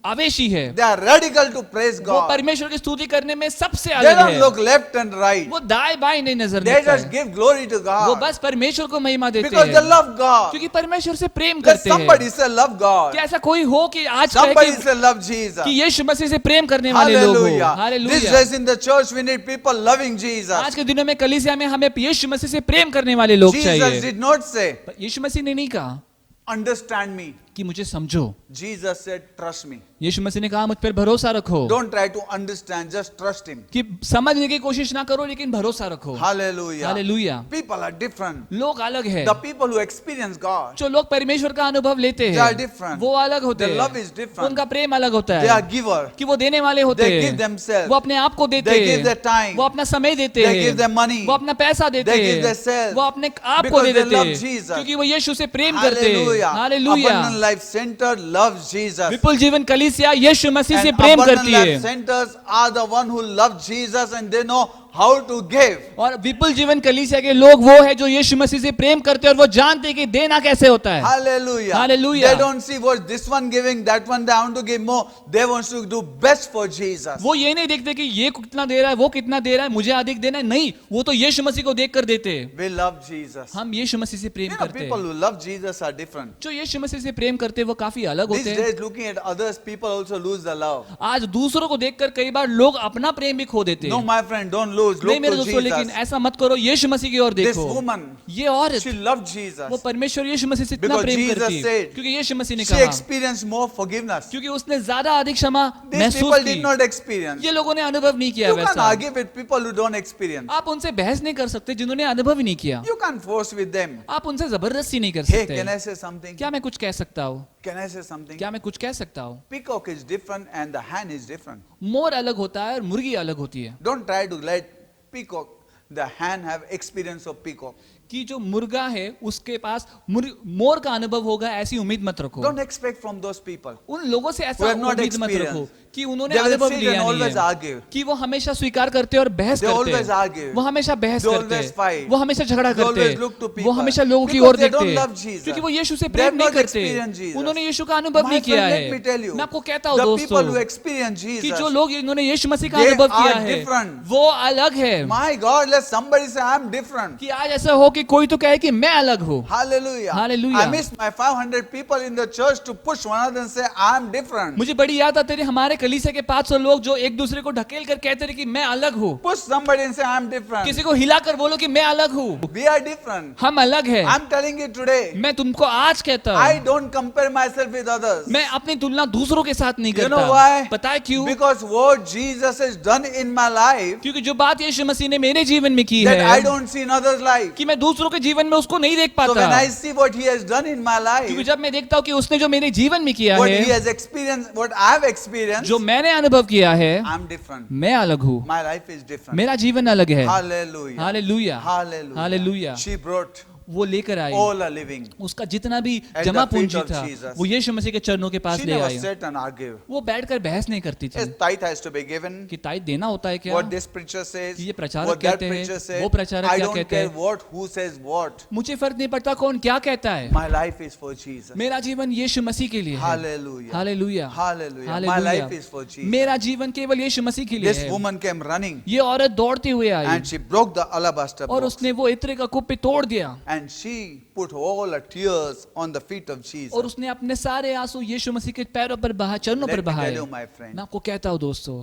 आवेशी है, They are radical to praise वो God. परमेश्वर की स्तुति करने में सबसे They अलग don't है, look left and right. वो दाएं बाएं नहीं नजर They देखता just है, give glory to वो God. बस परमेश्वर को महिमा देते Because they हैं, love God. क्योंकि परमेश्वर से प्रेम Let करते somebody हैं। say love God. क्या ऐसा कोई हो कि आज कहे Somebody कि say love Jesus. यीशु मसीह से प्रेम करने वाले लोग हो? Hallelujah. These hallelujah. days in the church we need people loving Jesus. आज के दिनों में कलीसिया में हमें यीशु मसीह से प्रेम करने वाले लोग Jesus चाहिए। did not say, पर यीशु मसीह ने नहीं कहा understand me. कि मुझे समझो, Jesus said, trust me. यीशु मसीह ने कहा मुझ पर भरोसा रखो, Don't try to understand, just trust him. कि समझने की कोशिश ना करो लेकिन भरोसा रखो। Hallelujah. Hallelujah. People are different. लोग अलग है, The people who experience God, जो लोग परमेश्वर का अनुभव लेते they are हैं different. वो अलग होते Their हैं, love is different. उनका प्रेम अलग होता They are है, giver. कि वो देने वाले होते They हैं, give themselves. वो अपने आप को देते They हैं, give their time. वो अपना समय देते They हैं, give their money. वो अपना पैसा देते They give हैं, their self. वो अपने आप को Because दे they देते love हैं, Jesus. क्योंकि वो यीशु से प्रेम करते हैं। Hallelujah. Hallelujah. Abundant Life Center loves Jesus. विपुल जीवन कलीसिया यीशु मसीह से And प्रेम Abundant करती Life है, Centers are the one who love Jesus and they know how to give. और विपुल जीवन कलीसिया के लोग वो है जो यीशु मसीह से प्रेम करते हैं और वो जानते हैं कि देना कैसे होता है। Hallelujah. Hallelujah. They don't see what this one giving, that one they want to give more. They want to do best for Jesus. वो ये नहीं देखते कि ये कितना दे रहा है, वो कितना दे रहा है, मुझे अधिक देना है, नहीं, वो तो यीशु मसीह को देखकर देते हैं। We love Jesus. हम यीशु मसीह से प्रेम You know, करते people हैं, who love Jesus are different. जो यीशु मसीह से प्रेम करते हैं वो काफी अलग These होते हैं। days, looking at others, people also lose the love. आज दूसरों को देखकर कई बार लोग अपना प्रेम भी खो देते No, हैं। my friend, don't look lose. नहीं Look मेरे to दोस्तों, लेकिन Jesus. ऐसा मत करो, यीशु मसीह की ओर This देखो। woman, ये औरत, she loved वो Jesus. परमेश्वर यीशु मसीह से इतना Because प्रेम Jesus करती है, said, क्योंकि यीशु मसीह ने She कहा, experienced more forgiveness. क्योंकि उसने ज्यादा अधिक क्षमा These महसूस people की। did not experience. ये लोगों ने अनुभव नहीं किया You can't वैसा। argue with people who don't experience. आप उनसे बहस नहीं कर सकते जिन्होंने अनुभव ही नहीं किया। You can't force with them. आप उनसे जबरदस्ती नहीं कर Hey, can सकते। I say something? क्या मैं कुछ कह सकता हूँ? Can I say something? क्या मैं कुछ कह सकता हूँ? Peacock is different and the hen is different. मोर अलग होता है और मुर्गी अलग होती है। Don't try to let peacock, the hen have experience of peacock. कि जो मुर्गा है उसके पास मोर का अनुभव होगा, ऐसी उम्मीद मत रखो। Don't expect from those people. उन लोगों से Who ऐसा have not उम्मीद मत रखो experienced. कि उन्होंने They will अनुभव sit लिया and नहीं always है, argue. कि वो हमेशा स्वीकार करते और बहस They करते always हैं, argue. वो हमेशा बहस They करते always हैं, fight. वो हमेशा झगड़ा They करते always look to हैं, people. वो हमेशा लोगों की Because ओर they देखते don't love हैं, Jesus. क्योंकि वो यीशु से They प्रेम have नहीं not करते, experienced Jesus. उन्होंने यीशु का अनुभव My नहीं किया friend, है। let me tell you, मैं आपको कहता हूँ the people who दोस्तों experience कि Jesus, जो लोग इन्होंने यीशु मसीह का they अनुभव किया are है different. वो अलग है। my God, let somebody say, I'm different. कि आज ऐसा हो कि कोई तो कहे कि मैं अलग हूँ। Hallelujah. Hallelujah. I miss my 500 people in the church to push one another and say, I'm different. मुझे बड़ी याद आती है हमारे कलीसिया के 500 लोग जो एक दूसरे को ढकेल कर कहते रहे कि मैं अलग हूँ। Push somebody and say, I'm different. किसी को हिलाकर बोलो कि मैं अलग हूँ, We are different. हम अलग हैं। I'm telling you today, मैं तुमको आज कहता I हूँ, don't compare myself with others. मैं अपनी तुलना दूसरों के साथ नहीं You know करता। why? पता है क्यों? Because what Jesus has done in my life, क्योंकि जो बात यीशु मसीह ने मेरे जीवन में की that I है don't see in others' life. कि मैं दूसरों के जीवन में उसको नहीं देख So पाता, when I see what He has done in my क्योंकि life, जब मैं देखता हूँ कि उसने जो मेरे जीवन में किया what He है, has experienced, what I have experienced, जो मैंने अनुभव किया है, I'm different. मैं अलग हूँ, My life is different. मेरा जीवन अलग है। Hallelujah. Hallelujah, Hallelujah. Hallelujah. She brought वो लेकर आई all a living. उसका जितना भी At जमा the feet पूंजी of था Jesus. वो यीशु मसीह के चरणों के पास She ले never I. sat and argued. वो बैठकर बहस नहीं करती थी Yes, tithe has to be given. कि ताइद देना होता है क्या, What this preacher says, कि ये प्रचारक what that कहते हैं, preacher says, वो प्रचारक I क्या don't कहते care हैं। what, who says what. मुझे फर्क नहीं पड़ता कौन क्या कहता है, My life is for Jesus. मेरा जीवन यीशु मसीह के लिए है। Hallelujah. Hallelujah, Hallelujah. My hallelujah. life is for Jesus. मेरा जीवन केवल यीशु मसीह के लिए This है। woman came running ये औरत दौड़ती हुई आई and she broke the alabaster और box उसने वो इत्र का कुप्पी तोड़ दिया and she put all her tears on the feet of Jesus. और उसने अपने सारे आंसू यीशु मसीह के पैरों पर बहा, चरणों पर Let me बहाए। tell you, my friend, मैं आपको कहता हूँ दोस्तों,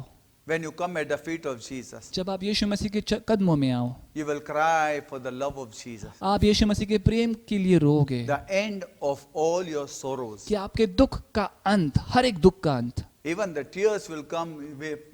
when you come at the feet of Jesus, जब आप यीशु मसीह के कदमों में आओ, you will cry for the love of Jesus. आप यीशु मसीह के प्रेम के लिए रोगे The end of all your sorrows. कि आपके दुख का अंत, हर एक दुख का अंत, Even the tears will come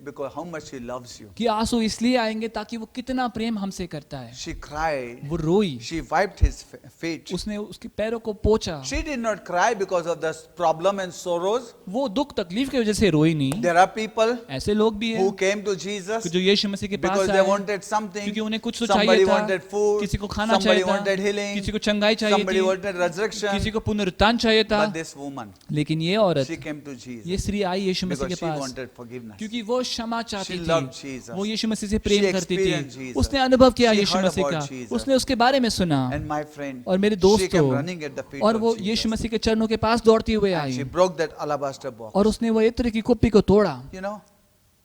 because how much He loves you. कि आंसू इसलिए आएंगे ताकि वो कितना प्रेम हमसे करता है। She cried. वो रोई, She wiped His feet. उसने उसके पैरों को पोंछा। She did not cry because of the problem and sorrows. वो दुख तकलीफ की वजह से रोई नहीं। There are people ऐसे लोग भी हैं who came to Jesus कि जो यीशु मसीह के पास because they आए wanted something. क्योंकि उन्हें कुछ तो Somebody चाहिए था, wanted food. किसी को खाना Somebody चाहिए था, wanted healing. किसी को चंगाई चाहिए Somebody थी, wanted resurrection. किसी को पुनरुत्थान चाहिए था। But this woman, लेकिन ये औरत, she came to Jesus ये स्त्री आई यीशु मसीह because के she पास wanted forgiveness. क्योंकि वो क्षमा चाहती She loved थी, Jesus. वो यीशु मसीह से She प्रेम करती experienced थी, Jesus. उसने अनुभव किया She Yeshu heard Masih about का, Jesus. उसने उसके बारे में सुना And my friend, और मेरे she came दोस्तों, running at the feet और of वो Jesus. यीशु मसीह के चरणों के पास दौड़ती हुए And she I broke that alabaster box. और उसने वो इत्र की कुप्पी को तोड़ा। You know,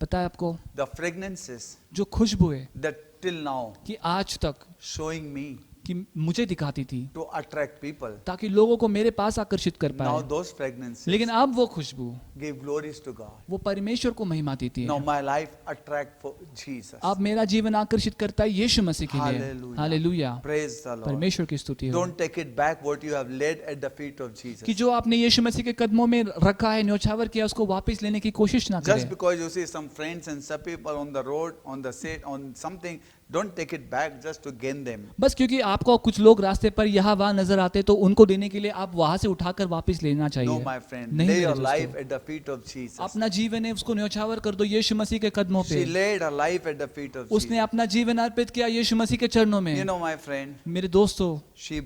पता है आपको, the fragrances जो खुशबू है that till now कि आज तक showing me कि मुझे दिखाती थी to attract people. ताकि लोगों को मेरे पास आकर्षित कर Now पाए, those fragrances लेकिन अब वो खुशबू, give glories to God. वो परमेश्वर को महिमा देती Now है। my life attract for Jesus. अब मेरा जीवन आकर्षित करता है यीशु मसीह के लिए। Hallelujah. Hallelujah, Praise the Lord. परमेश्वर की स्तुति हो। Don't take it back what you have laid at the feet of Jesus. कि जो आपने यीशु मसीह के कदमों में रखा है, न्योछावर किया, उसको वापस लेने की कोशिश ना Just करें। because you see some friends and some people on the road, on the seat, on something, don't take it back just to gain them. बस क्योंकि आपको कुछ लोग रास्ते पर यहाँ वहाँ नजर आते तो उनको देने के लिए आप वहां से उठाकर वापस लेना No, चाहिए। my friend. नहीं Lay मेरे your दोस्तों। life at the feet of Jesus. अपना जीवन है उसको न्योछावर कर दो यीशु मसीह के कदमों पे। She laid her life at the feet of उसने Jesus. अपना जीवन अर्पित किया यीशु मसीह के चरणों You में। know, my friend, मेरे दोस्तों, she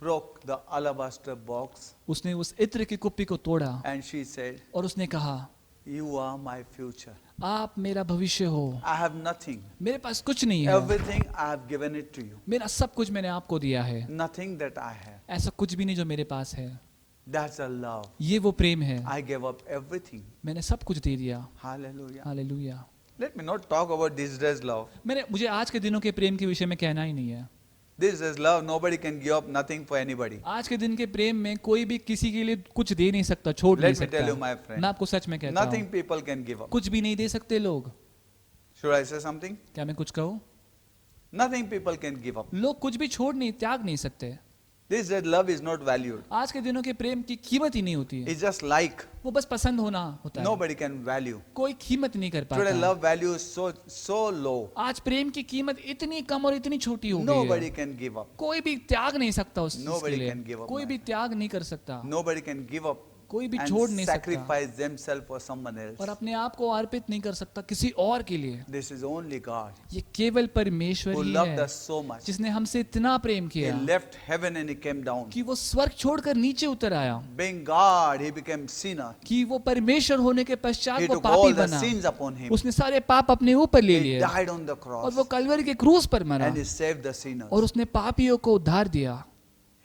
broke the alabaster box उसने उस इत्र की कुप्पी को तोड़ा and she said, और उसने कहा, You are my future. आप मेरा भविष्य हो, I have nothing. मेरे पास कुछ नहीं है, Everything I have given it to you. मेरा सब कुछ मैंने आपको दिया है, Nothing that I have. ऐसा कुछ भी नहीं जो मेरे पास है। That's a love. ये वो प्रेम है, I gave up everything. मैंने सब कुछ दे दिया। Hallelujah. Hallelujah. Let me not talk about this days love. मुझे आज के दिनों के प्रेम के विषय में कहना ही नहीं है। This is love. Nobody can give up nothing for anybody. आज के दिन के प्रेम में कोई भी किसी के लिए कुछ दे नहीं सकता, छोड़ नहीं Let me tell you, my सकता। friend. मैं आपको सच में कहता Nothing हूँ, people can give up. कुछ भी नहीं दे सकते लोग। Should I say something? क्या मैं कुछ कहूँ? Nothing people can give up. लोग कुछ भी छोड़ नहीं, त्याग नहीं सकते। This that love is not valued. आज के दिनों के प्रेम की कीमत ही नहीं होती है, It's just like. वो बस पसंद होना होता है, Nobody can value. कोई कीमत नहीं कर Today पाता। love value is so low. आज प्रेम की कीमत इतनी कम और इतनी छोटी हो गई Nobody है, can give up. कोई भी त्याग नहीं सकता उस चीज के Nobody लिए, can give up, कोई man. भी त्याग नहीं कर सकता, Nobody can give up कोई भी and छोड़ नहीं सकता sacrifice themselves for someone else. और अपने आप को अर्पित नहीं कर सकता किसी और के लिए। This is only God ये केवल परमेश्वर who ही loved है us so much. जिसने हमसे इतना प्रेम He किया left heaven and he came down. कि वो स्वर्ग छोड़कर नीचे उतर आया, Being God, he became sinner. कि वो परमेश्वर होने के He पश्चात वो took all पापी the बना, sins upon him. उसने सारे पाप अपने ऊपर ले He लिए died on the और cross वो कलवरी के क्रूस पर मरा and he saved the sinners. और उसने पापियों को उद्धार दिया।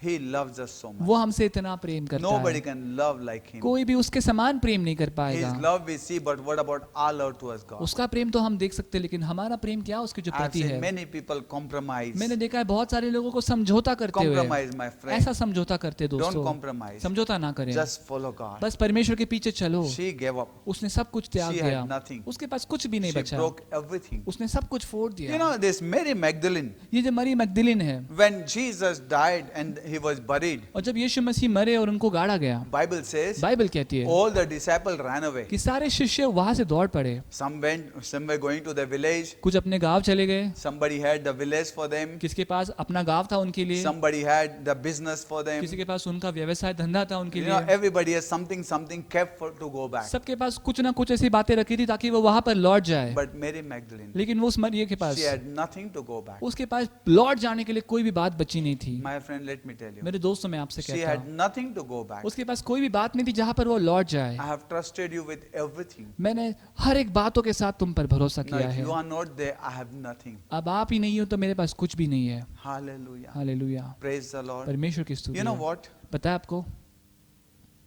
He loves us so वो much. हमसे इतना प्रेम करता Nobody है, can love like him. कोई भी उसके समान प्रेम नहीं कर His पाएगा। love we see, but what about our love towards God? उसका प्रेम तो हम देख सकते हैं, लेकिन हमारा प्रेम क्या उसके जो I've प्रति seen है। many people compromise. मैंने देखा है बहुत सारे लोगों को समझौता करते हुए, Compromise, my friend. ऐसा समझौता करते Don't दोस्तों, compromise. समझौता ना करें, Just follow God. बस परमेश्वर के पीछे चलो। She gave up. उसने सब कुछ त्याग She दिया, had nothing. उसके पास कुछ भी नहीं She बचा, broke everything. उसने सब कुछ फोड़ You दिया। know, this Mary Magdalene, ये जो मरी मगदलिन है, when Jesus died and he was buried, और जब यीशु मसीह मरे और उनको गाड़ा गया, Bible says बाइबल कहती है all the disciples ran away. कि सारे शिष्य वहां से दौड़ पड़े, Some were going to the village. कुछ अपने गांव चले गए, Somebody had the village for them. किसके पास अपना गांव था उनके लिए, Somebody had the business for them. किसी के पास उनका व्यवसाय धंधा था उनके You know, लिए, everybody has something kept for to go back. सबके पास कुछ ना कुछ ऐसी बातें रखी थी ताकि वो वहां पर लौट जाए, But Mary Magdalene, लेकिन वो उस मरिए के पास, she had nothing to go back. उसके पास लौट जाने के लिए कोई भी बात बची नहीं थी। My friend, let me tell you, मेरे दोस्तों, मैं आपसे she कहता had हूँ, nothing to go back. उसके पास कोई भी बात नहीं थी जहां पर वो लौट जाए। I have trusted you with everything. मैंने हर एक बातों के साथ तुम पर भरोसा Now, किया if है, you are not there, I have nothing. अब आप ही नहीं हो तो मेरे पास कुछ भी नहीं है। Hallelujah. Hallelujah, Praise the Lord. परमेश्वर की स्तुति You know है। what? पता है आपको,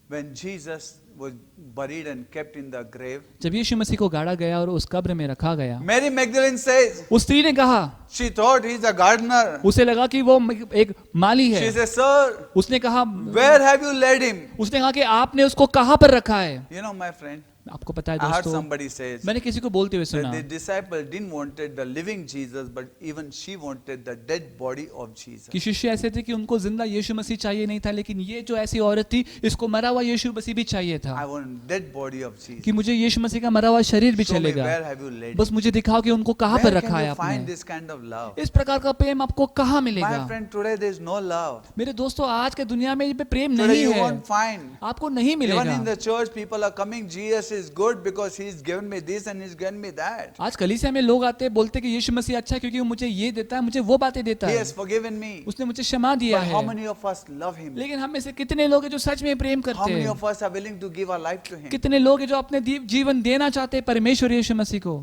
When Jesus was buried and kept in the grave, जब यीशु मसीह को गाड़ा गया और उस कब्र में रखा गया, Mary Magdalene says, उस स्त्री ने कहा, she thought he's a gardener. उसे लगा कि वो एक माली She है, says, Sir, उसने कहा, where have you laid him? उसने कहा कि आपने उसको कहाँ पर रखा है। You know, my friend, आपको पता है I heard दोस्तों, somebody says मैंने किसी को बोलते हुए that सुना the disciple didn't wanted the living Jesus, but even she wanted the dead body of Jesus. कि शिष्य ऐसे थे कि उनको जिंदा यीशु मसीह चाहिए नहीं था, लेकिन ये जो ऐसी औरत थी, इसको मरा हुआ यीशु मसीह भी चाहिए I था, want dead body of Jesus. कि मुझे यीशु मसीह का मरा हुआ शरीर भी Show me चलेगा, where have you laid बस him? मुझे दिखाओ कि उनको कहाँ पर Where रखा can है you find आपने। this kind of love? इस प्रकार का प्रेम आपको कहाँ My मिलेगा? friend, today there is no love. मेरे दोस्तों, आज के दुनिया में ये प्रेम Today नहीं you है, won't find. आपको नहीं Even मिलेगा। in the church, people are coming, Jesus is good because he's given me this and he's given me that. आज कलीसिया में लोग आते हैं, बोलते हैं कि यीशु मसीह अच्छा है क्योंकि वो मुझे ये देता है, मुझे वो बातें देता He है, has forgiven me. उसने मुझे क्षमा दिया But how है। many of us love him? लेकिन हम में से कितने लोग हैं जो सच में प्रेम How करते many हैं? of us are willing to give our life to him? कितने लोग हैं जो अपने जीवन देना चाहते हैं परमेश्वर यीशु मसीह को?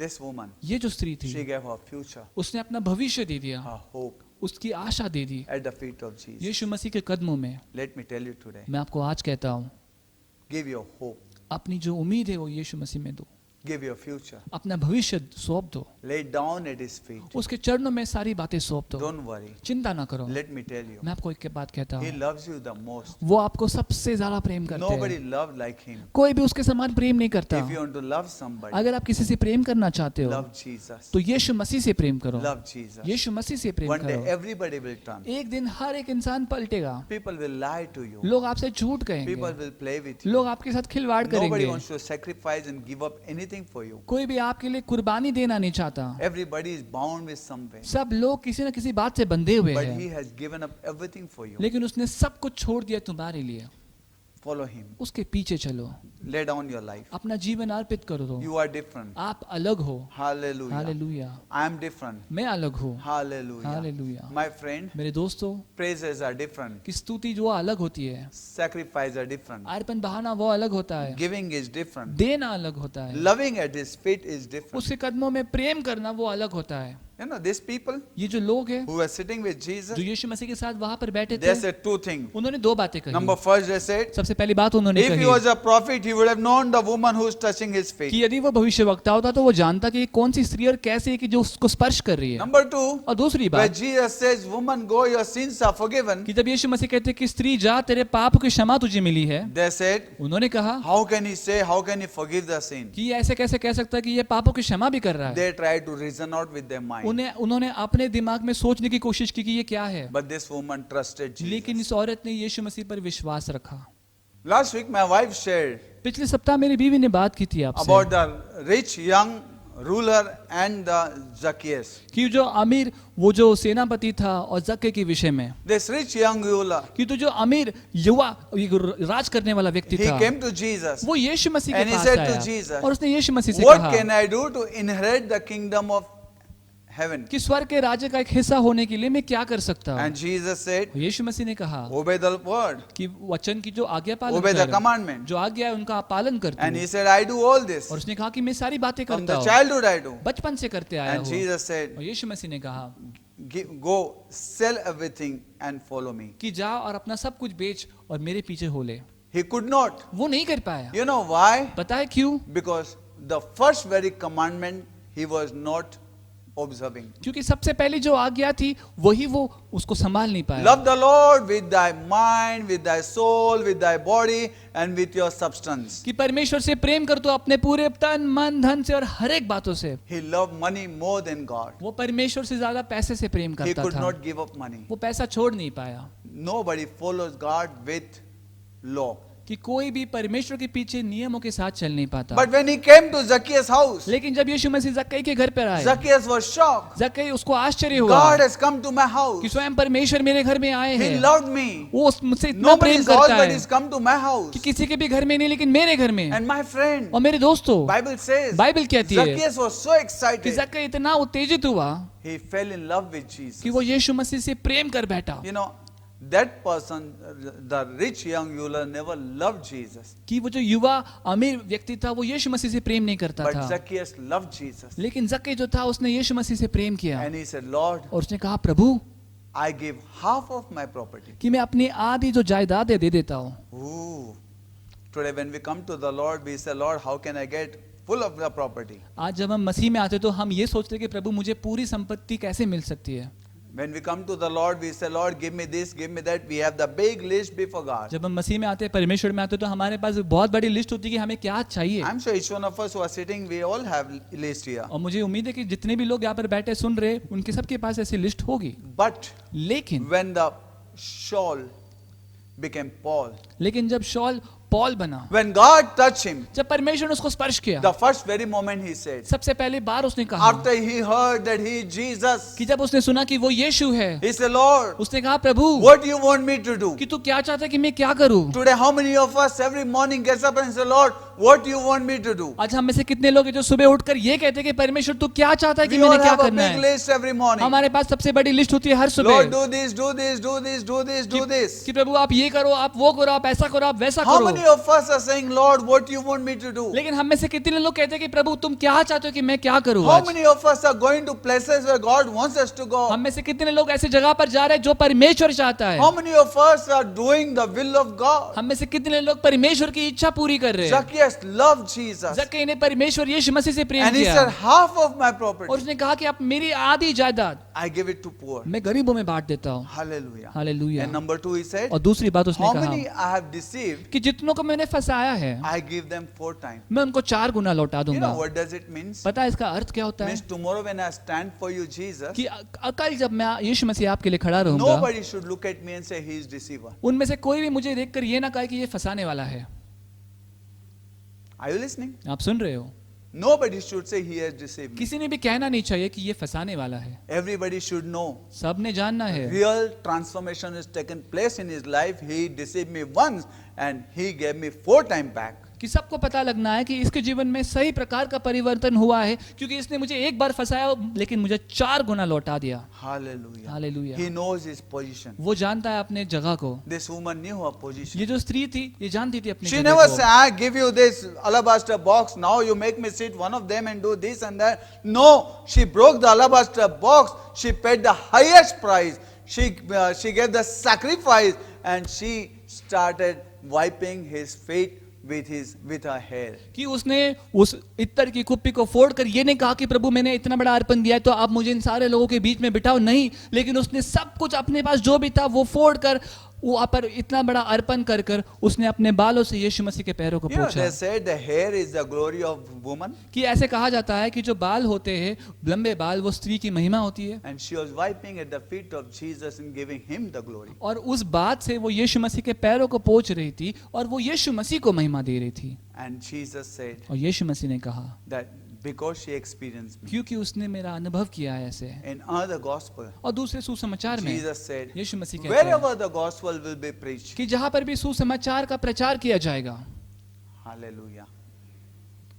This woman, ये जो स्त्री she थी, gave her future, उसने अपना भविष्य दे दिया, her hope उसकी आशा दे दी at the feet of Jesus. यीशु मसीह के कदमों में। Let me tell you today, मैं आपको आज कहता हूँ, give your hope, अपनी जो उम्मीद है वो यीशु मसीह में दो, give your future. अपना भविष्य सौंप दो, Lay down at his feet. उसके चरणों में सारी बातें सौंप दो, Don't worry. चिंता ना करो। Let me tell you, मैं आपको एक बात कहता he हूँ, loves you the most. वो आपको सबसे ज्यादा प्रेम करते Nobody हैं, loved like him. कोई भी उसके समान प्रेम नहीं करता। If you want to love somebody, अगर आप किसी से प्रेम करना चाहते हो love Jesus. तो यीशु मसीह से प्रेम करो, Love Jesus. यीशु मसीह से प्रेम One day करो। everybody will turn. एक दिन हर एक इंसान पलटेगा, People will lie to you. लोग आपसे झूठ People कहेंगे, will play with you. लोग आपके साथ खिलवाड़ Nobody करेंगे, wants to sacrifice and give up anything for you. कोई भी आपके लिए कुर्बानी देना नहीं चाहता। Everybody is bound with something. सब लोग किसी न किसी बात से बंधे हुए But he हैं, has given up everything for you. लेकिन उसने सब कुछ छोड़ दिया तुम्हारे लिए। Follow him. उसके पीछे चलो, Lay down your life. अपना जीवन अर्पित करो दो। You are different. आप अलग हो। Hallelujah. Hallelujah, I am different. मैं अलग हूँ। Hallelujah. हालेलुया, My friend, मेरे दोस्तों, praises are different. की स्तुति जो अलग होती है, Sacrifice are different. अर्पण बहाना वो अलग होता है, Giving is different. देना अलग होता है, Loving at his feet is different. उसके कदमों में प्रेम करना वो अलग होता है। You know, these people ये जो लोग हैं who were sitting with Jesus, जो यीशु मसीह के साथ वहां पर बैठे they थे, said two things. उन्होंने दो बातें कही। Number first, they said, सबसे पहली बात उन्होंने if he कही was a prophet, he would have known the woman who is touching his feet. कि यदि वो भविष्यवक्ता होता तो वो जानता कि ये कौन सी स्त्री और कैसे है कि जो उसको स्पर्श कर रही है। Number two, और दूसरी where बात Jesus says, woman, go, your sins are forgiven. कि जब यीशु मसीह कहते हैं कि स्त्री जा, तेरे पाप की क्षमा तुझे मिली है, They said, उन्होंने कहा how can he say, how can he forgive the sin? कि ये ऐसे कैसे कह सकता है कि ये पापों की क्षमा भी कर रहा है। They tried to reason out with their mind. mind. उन्होंने अपने दिमाग में सोचने की कोशिश की कि ये क्या है, But this woman trusted लेकिन Jesus. इस औरत ने यीशु मसीह पर विश्वास रखा। Last week, my wife shared पिछले सप्ताह मेरी बीवी ने बात की थी आपसे about the rich young ruler and the Zacchaeus. कि जो अमीर वो जो सेनापति था और जक्के के विषय में, This rich young ruler, कि तो जो अमीर युवा राज करने वाला व्यक्ति he था, came to Jesus. वो यीशु मसीह के And he pass said to आया Jesus, और उसने यीशु मसीह से What कहा can I do to inherit the kingdom of heaven? कि स्वर्ग के राज्य का एक हिस्सा होने के लिए मैं क्या कर सकता हूँ। And Jesus said, यीशु मसीह ने कहा Obey the word, कि वचन की जो आज्ञा पालन obey the कर, commandment. जो आज्ञा है उनका आप पालन करते And हो। he said, I do all this. और उसने कहा कि मैं सारी बातें From करता the हूँ, childhood I do. बचपन से करते आया And हूँ। Jesus said, और यीशु मसीह ने कहा Go, sell everything and follow me. कि जा और अपना सब कुछ बेच और मेरे पीछे हो ले। He could not. वो नहीं कर पाया। You know why? पता है क्यों? Because the first very commandment he was not observing. क्योंकि सबसे पहली जो आज्ञा थी वही वो उसको संभाल नहीं पाया। Love the Lord with thy mind, with thy soul, with thy body, and with your substance. कि परमेश्वर से प्रेम कर तो अपने पूरे तन मन धन से और हर एक बातों से। He loved money more than God. वो परमेश्वर से ज्यादा पैसे से प्रेम He करता could था। not give up money. वो पैसा छोड़ नहीं पाया। Nobody follows God with law. कि कोई भी परमेश्वर के पीछे नियमों के साथ चल नहीं पाता। But when he came to Zacchaeus' house, लेकिन जब यीशु मसीह जक्कई के घर पर आए, Zacchaeus was shocked. जक्कई उसको आश्चर्य हुआ God has come to my house. कि स्वयं परमेश्वर मेरे घर में आए He हैं। loved me. वो मुझसे इतना Nobody प्रेम is करता that है is come to my house. कि किसी के भी घर में नहीं लेकिन मेरे घर में। And my friend, और मेरे दोस्तों, Bible says, बाइबल कहती है Zacchaeus was so कि excited. जक्कई इतना उत्तेजित हुआ He fell in love with Jesus. कि वो यीशु मसीह से प्रेम कर बैठा। You know, that person, the rich young ruler, never loved Jesus. कि वो जो युवा अमीर व्यक्ति था वो यीशु मसीह से प्रेम नहीं करता But था, Zacchaeus loved Jesus. लेकिन जक्कई जो था उसने यीशु मसीह से प्रेम किया And he said, Lord, और उसने कहा प्रभु I give half of my property. कि मैं अपनी आधी जो जायदाद है दे देता हूँ। Ooh. Today when we come to the Lord, we say, Lord, how can I get full of the property? आज जब हम मसीह में आते तो हम ये सोचते कि प्रभु मुझे पूरी संपत्ति कैसे मिल सकती है। When we come to the Lord, we say, Lord, give me this, give me that. We have the big list before God. जब हम मसीह में आते हैं, परमेश्वर में आते हैं, तो हमारे पास बहुत बड़ी लिस्ट होती है कि हमें क्या चाहिए। I'm sure each one of us who are sitting, we all have list here. और मुझे उम्मीद है कि जितने भी लोग यहाँ पर बैठे सुन रहे उनके सबके पास ऐसी लिस्ट होगी। But लेकिन when the Saul became Paul, लेकिन जब शॉल पॉल बना, when God touched him, जब परमेश्वर ने उसको स्पर्श किया, the first very moment he said, सबसे पहली बार उसने कहा after he heard that he is Jesus, कि जब उसने सुना कि वो यीशु है, he said, Lord, उसने कहा प्रभु what do you want me to do? कि तू क्या चाहता है कि मैं क्या करूं? Today, how many of us every morning gets up and say, Lord, what do you want me to do? आज हम में से कितने लोग हैं जो सुबह उठकर ये कहते हैं कि परमेश्वर तू क्या चाहता है कि We all मैंने क्या have a करना big है? list every morning. हमारे पास सबसे बड़ी लिस्ट होती है हर Lord, सुबह do this, do this, do this, do this, do this. कि प्रभु आप ये करो, आप वो करो, आप ऐसा करो, आप वैसा How करो। many of us are saying, Lord, what do you want me to do? लेकिन हम में से कितने लोग कहते हैं कि प्रभु तुम क्या चाहते हो कि मैं क्या करूं How आज? many of us are going to places where God wants us to go? हम में से कितने लोग ऐसे जगह पर जा रहे हैं जो परमेश्वर चाहता है? How many of us are doing the will of God? हम में से कितने लोग परमेश्वर की इच्छा पूरी कर रहे हैं? Zacchaeus loved Jesus. जक्कई ने परमेश्वर यीशु मसीह से प्रेम And he किया said, half of my और property, उसने कहा कि आप मेरी आधी जायदाद I give it to poor. मैं गरीबों में बांट देता हूँ। Hallelujah. Hallelujah. And number 2, he said, और दूसरी बात उसने how कहा many I have deceived, कि जितनों को मैंने फंसाया है I give them 4 times. मैं उनको 4 गुना लौटा You दूंगा। know what does it mean? पता है इसका अर्थ क्या होता है? Means tomorrow when I stand for you, Jesus, कि कल जब मैं यीशु मसीह आपके लिए खड़ा रहूंगा, nobody should look at me and say he is deceiver. उनमें से कोई भी मुझे देखकर ये ना कहे कि ये फंसाने वाला है। Are you listening? आप सुन रहे हो? Nobody should say he has deceived me. किसी ने भी कहना नहीं चाहिए कि ये फंसाने वाला है। Everybody should know. सबने जानना है Real transformation has taken place in his life. He deceived me once and he gave me 4 times back. कि सबको पता लगना है कि इसके जीवन में सही प्रकार का परिवर्तन हुआ है, क्योंकि इसने मुझे एक बार फंसाया लेकिन मुझे 4 गुना लौटा दिया। Hallelujah. Hallelujah. He knows his position. वो जानता है अपने जगह को। This woman knew her position. ये जो स्त्री थी ये जानती थी अपनी She जगह never को। said, I give you this alabaster box, now you make me sit one of them and do this and that. No, she broke the alabaster box. She paid the highest price. She gave the sacrifice and she started wiping his feet with her hair. कि उसने उस इत्तर की कुप्पी को फोड़कर ये नहीं कहा कि प्रभु मैंने इतना बड़ा अर्पण दिया है तो आप मुझे इन सारे लोगों के बीच में बिठाओ, नहीं, लेकिन उसने सब कुछ अपने पास जो भी था वो फोड़कर वो पर इतना बड़ा अर्पण कर कर उसने अपने बालों से यीशु मसीह के पैरों को You know, पोंछा। they said the hair is the glory of woman, कि ऐसे कहा जाता है कि जो बाल होते हैं, लंबे बाल, वो स्त्री की महिमा होती है। and she was wiping at the feet of Jesus and giving him the glory. और उस बात से वो यीशु मसीह के पैरों को पोंछ रही थी और वो यीशु मसीह को महिमा दे रही थी। And Jesus said और यीशु मसीह ने कहा that because she experienced me. क्योंकि उसने मेरा अनुभव किया है ऐसे। In another gospel, और दूसरे सुसमाचार में Jesus said, यीशु मसीह कहते हैं wherever the gospel will be preached, कि जहां पर भी सुसमाचार का प्रचार किया जाएगा, hallelujah,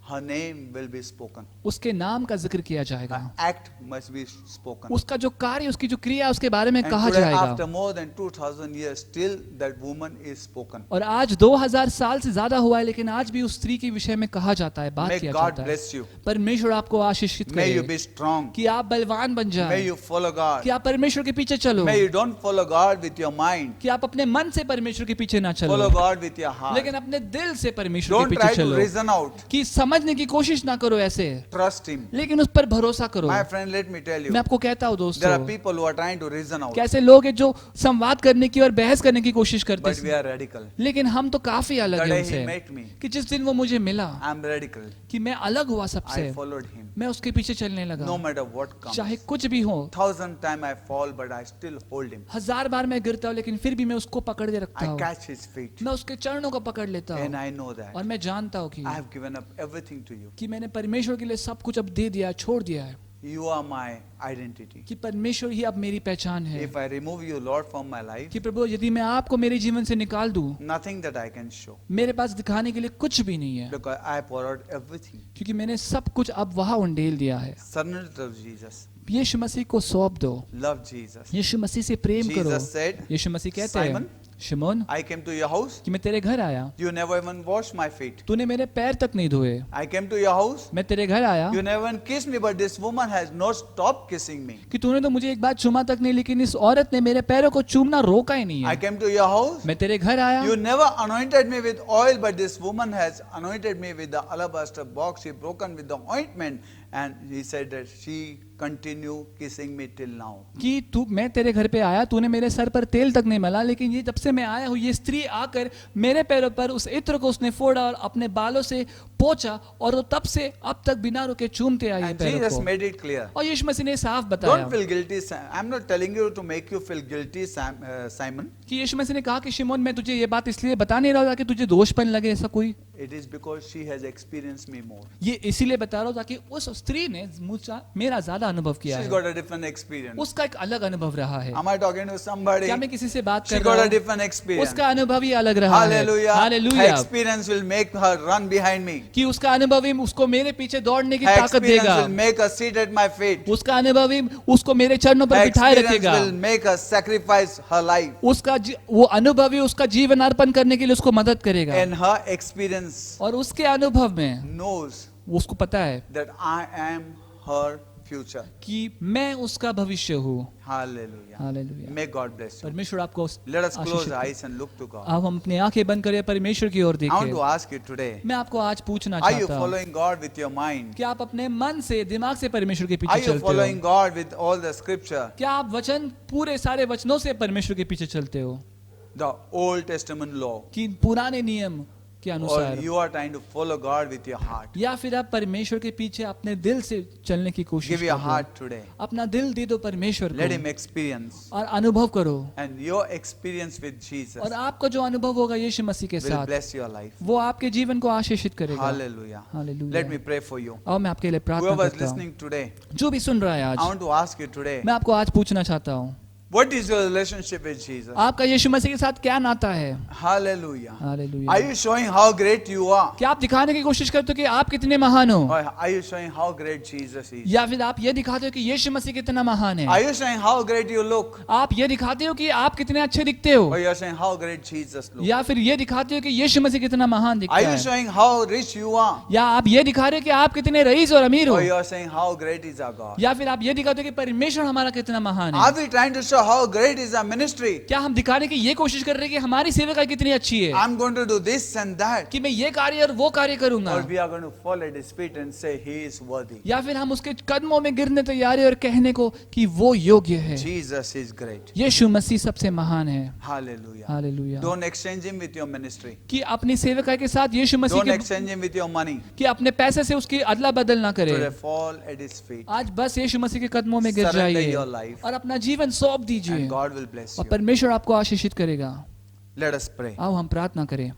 her name will be spoken. उसके नाम का जिक्र किया Her जाएगा, act must be spoken. उसका जो कार्य, उसकी जो क्रिया, उसके बारे में And कहा today, जाएगा। after more than 2000 years, still that woman is spoken. और आज 2000 साल से ज्यादा हुआ है, लेकिन आज भी उस स्त्री के विषय में कहा जाता है, बात May किया God जाता है। bless you. परमेश्वर आपको आशीषित May you करे be strong. कि आप बलवान बन May जाए, you follow God. कि आप परमेश्वर के पीछे चलो, May you don't follow God with your mind. कि आप अपने मन से परमेश्वर के पीछे ना चलो, Follow God with your heart. लेकिन अपने दिल से परमेश्वर के Don't पीछे try to चलो। reason out. कि समझने की कोशिश ना करो ऐसे, Trust Him. लेकिन उस पर भरोसा करो। My friend, let me tell you, मैं आपको कहता हूँ there दोस्तों, are people who are trying to reason out, कैसे लोग हैं जो संवाद करने की और बहस करने की कोशिश करते but we हैं, are radical. लेकिन हम तो काफी अलग The हैं day He उनसे। met me, कि जिस दिन वो मुझे मिला, I'm radical. कि मैं अलग हुआ सबसे, I followed Him. मैं उसके पीछे चलने लगा। No matter what comes. चाहे कुछ भी हो, 1000 times I fall, but I still hold Him. 1000 बार मैं गिरता हूँ, लेकिन फिर भी मैं उसको पकड़ के रखता I हूँ। catch His feet. मैं उसके चरणों को पकड़ लेता And हूँ I know that और मैं जानता हूँ कि I have given up everything to you. मैंने परमेश्वर के लिए सब कुछ अब दे दिया है, छोड़ दिया है, You are my identity. कि परमेश्वर ही अब मेरी पहचान है। If I remove you, Lord, from my life, कि प्रभु यदि मैं आपको मेरे जीवन से निकाल दूं, nothing that I can show. मेरे पास दिखाने के लिए कुछ भी नहीं है, Because I poured out everything. क्योंकि मैंने सब कुछ अब वहां उंडेल दिया है। Surrender to Jesus. यीशु मसीह को सौंप दो, Love Jesus. यीशु मसीह से प्रेम करो। Jesus said, यीशु मसीह कहते हैं, Simon, Simeon, I came to your house. कि मैं तेरे घर आया, You never even washed my feet. तूने मेरे पैर तक नहीं धोए। I came to your house. मैं तेरे घर आया You never even kissed me, but this woman has not stopped kissing me. कि तूने तो मुझे एक बार चूमा तक नहीं, लेकिन इस औरत ने मेरे पैरों को चूमना रोका ही नहीं I है। came to your house. मैं तेरे घर आया, You never anointed me with oil, but this woman has anointed me with the alabaster box. She broken with the ointment, and he said that she continue kissing me till now. कि तू, मैं तेरे घर पे आया, तूने मेरे sir पर तेल तक नहीं मला, लेकिन ये जब से मैं आया हूँ, ये स्त्री आकर मेरे पैरों पर उस इत्र को उसने फोड़ा और अपने बालों से पोंछा, और वो तब से अब तक बिना रुके चूमते आई है And पैरों Jesus को। made it clear. और यीशु मसीह ने साफ Don't बताया feel guilty. I'm not telling you to make you feel guilty, Simon. कि यीशु मसीह ने कहा कि शिमोन, मैं तुझे ये बात इसलिए बता नहीं रहा था कि तुझे दोषपन लगे, ऐसा कोई, It is because she has experienced me more. ये इसीलिए बता रहा हूँ ताकि उस स्त्री ने मेरा ज्यादा अनुभव किया She's है, got a different experience. उसका एक अलग अनुभव रहा है। Am I talking to somebody? क्या मैं किसी से बात She कर got रहा a हूँ? different experience. उसका अनुभव ही अलग रहा है। Hallelujah. Her hallelujah. experience will make her run behind me. कि उसका अनुभव ही उसको मेरे पीछे दौड़ने की Her ताकत experience देगा, will make her sit at my feet. उसका अनुभव ही उसको मेरे चरणों पर Her बिठाए experience रखेगा, will make her sacrifice her life. उसका वो अनुभव ही उसका जीवन अर्पण करने के लिए उसको मदद करेगा। And her experience और उसके अनुभव में knows उसको पता है that I am her future. कि मैं उसका भविष्य हूँ। Hallelujah. Hallelujah. May God bless you. परमेश्वर आपको Let us close आशीषित our करे। eyes and look to God. अब हम अपनी आंखें बंद करें, परमेश्वर की ओर I want to देखें। ask you today, मैं आपको आज पूछना are you चाहता हूँ following God with your mind? कि आप अपने मन से, दिमाग से परमेश्वर के Are पीछे you चलते following हो? God with all the scripture? क्या आप वचन, पूरे सारे वचनों से परमेश्वर के पीछे चलते हो, The Old Testament law? कि पुराने नियम के Or अनुसार, you are trying to follow God with your heart? या फिर आप परमेश्वर के पीछे अपने दिल से चलने की कोशिश Give your करो? heart today. अपना दिल दे दो परमेश्वर Let को Him experience. और अनुभव करो, And your experience with Jesus और आपका जो अनुभव होगा यीशु मसीह के will साथ, bless your life. वो आपके जीवन को आशीषित करेगा। Hallelujah. Hallelujah. Let me pray for you. और मैं आपके लिए प्रार्थना Whoever is करता हूँ, listening today, जो भी सुन रहा है I आज, want to ask you today, मैं आपको आज पूछना चाहता हूँ, what is your relationship with Jesus? आपका यीशु मसीह के साथ क्या नाता है? Hallelujah. Hallelujah. Are you showing how great you are? क्या आप दिखाने की कोशिश करते हो कि आप कितने महान हो, Or are you showing how great Jesus is? या फिर आप ये दिखाते हो कि यीशु मसीह कितना महान Are है? you showing how great you look? आप ये दिखाते हो कि आप कितने अच्छे दिखते हो, Or you are showing how great Jesus looks? या फिर ये दिखाते हो कि यीशु मसीह कितना महान दिखता Are you है, showing how rich you are? या आप ये दिखा रहे हो कि आप कितने रईस और अमीर हो, Or you are saying how great is our God? या फिर आप ये दिखाते हो कि परमेश्वर हमारा कितना महान Are है? we trying to show how great is our ministry. क्या हम दिखाने की ये कोशिश कर रहे हैं कि हमारी सेवकाई कितनी अच्छी है, I'm going to do this and that. कि मैं ये कार्य और वो कार्य करूंगा, Or we are going to fall at his feet and say he is worthy. या फिर हम उसके कदमों में गिरने तैयार है और कहने को कि वो योग्य है। Jesus is great. यीशु मसीह सबसे महान है। Hallelujah. Hallelujah. Don't exchange him with your ministry. कि अपनी सेवकाई के साथ यीशु मसीह Don't के exchange him with your money. कि अपने पैसे से उसकी अदला बदल ना करे। Today fall at his feet. आज बस यीशु मसीह के कदमों में गिर Surrender जाइए your life. और अपना जीवन सौंप दीजिए And God will bless और you. परमेश्वर आपको आशीषित करेगा। Let us pray. आओ हम प्रार्थना करें।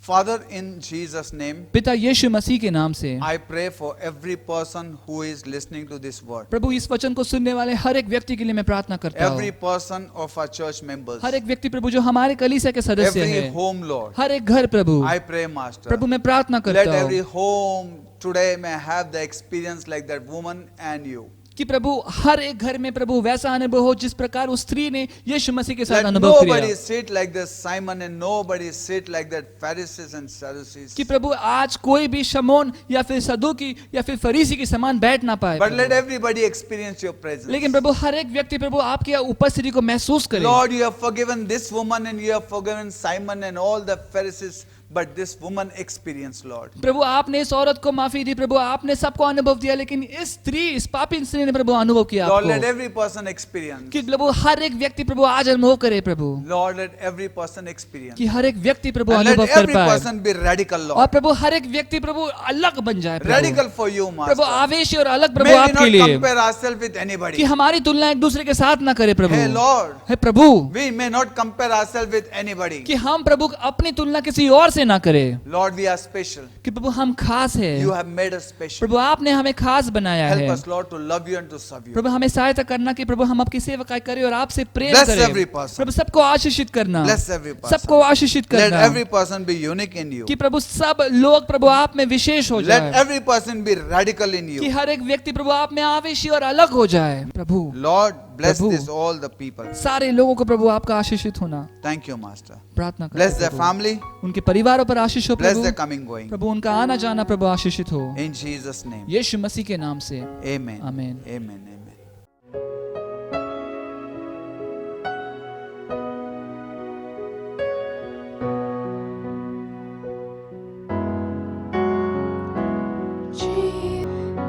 Father, in Jesus' name, पिता यीशु मसीह के नाम से I pray for every person who is listening to this word. प्रभु इस वचन को सुनने वाले हर एक व्यक्ति के लिए मैं प्रार्थना करता Every हूँ। person of our church members. हर एक व्यक्ति प्रभु जो हमारे कलीसिया के सदस्य Every है, home, Lord. हर एक घर प्रभु I pray, Master. प्रभु मैं प्रार्थना Let करता every हूँ home today may have the experience like that woman and you. कि प्रभु हर एक घर में प्रभु वैसा अनुभव हो जिस प्रकार उस स्त्री ने यीशु मसीह के साथ Let अनुभव nobody किया। sit like this Simon and nobody sit like that Pharisees and Sadducees. कि प्रभु आज कोई भी शमौन या फिर सदूकी या फिर फरीसी के समान बैठ ना पाए But Prabhu. let everybody experience your presence. लेकिन प्रभु हर एक व्यक्ति प्रभु आपकी उपस्थिति को महसूस करे। Lord, you have forgiven this woman and you have forgiven Simon and all the Pharisees, but this woman experienced, Lord. प्रभु आपने इस औरत को माफी दी, प्रभु आपने सबको अनुभव दिया, लेकिन इस स्त्री इस पापी स्त्री ने प्रभु अनुभव किया Lord, let आपको every person experience. कि प्रभु हर एक व्यक्ति प्रभु आज अनुभव करे प्रभु Lord, let every person experience. कि हर एक व्यक्ति प्रभु And let अनुभव कर every पाए person be radical, और Lord. प्रभु हर एक व्यक्ति प्रभु अलग बन जाए प्रभु Radical for you, Prabhu Master. आवेशी और अलग प्रभु May we आपके not लिए compare ourselves with कि anybody. हमारी तुलना एक दूसरे के साथ ना करे प्रभु Hey, Lord, hey Prabhu we may not compare ourselves with anybody. कि हम प्रभु अपनी तुलना किसी और से ना करें Lord, we are special. कि प्रभु हम खास है You have made us special. प्रभु आपने हमें खास बनाया Help है us, Lord, to love you and to serve you. प्रभु हमें सहायता करना कि प्रभु हम आपकी सेवकाई करें और आपसे प्रेम Bless करें every person. प्रभु सबको आशीषित करना Bless every person. सबको आशीषित Let करना every person be unique in you. कि प्रभु सब लोग प्रभु आप में विशेष हो Let जाए every person be radical in कि you. हर एक व्यक्ति प्रभु आप में आवेशी और अलग हो जाए प्रभु Lord, bless Prabhu. this all the people. सारे लोगों को प्रभु आपका आशीषित होना Thank you, Master. प्रार्थना करते Bless हैं their प्रभु। family. उनके परिवारों पर आशीष हो Bless Prabhu their coming going. प्रभु उनका आना जाना प्रभु आशीषित हो In Jesus' name. यीशु मसीह के नाम से Amen. आमीन। Amen. Amen.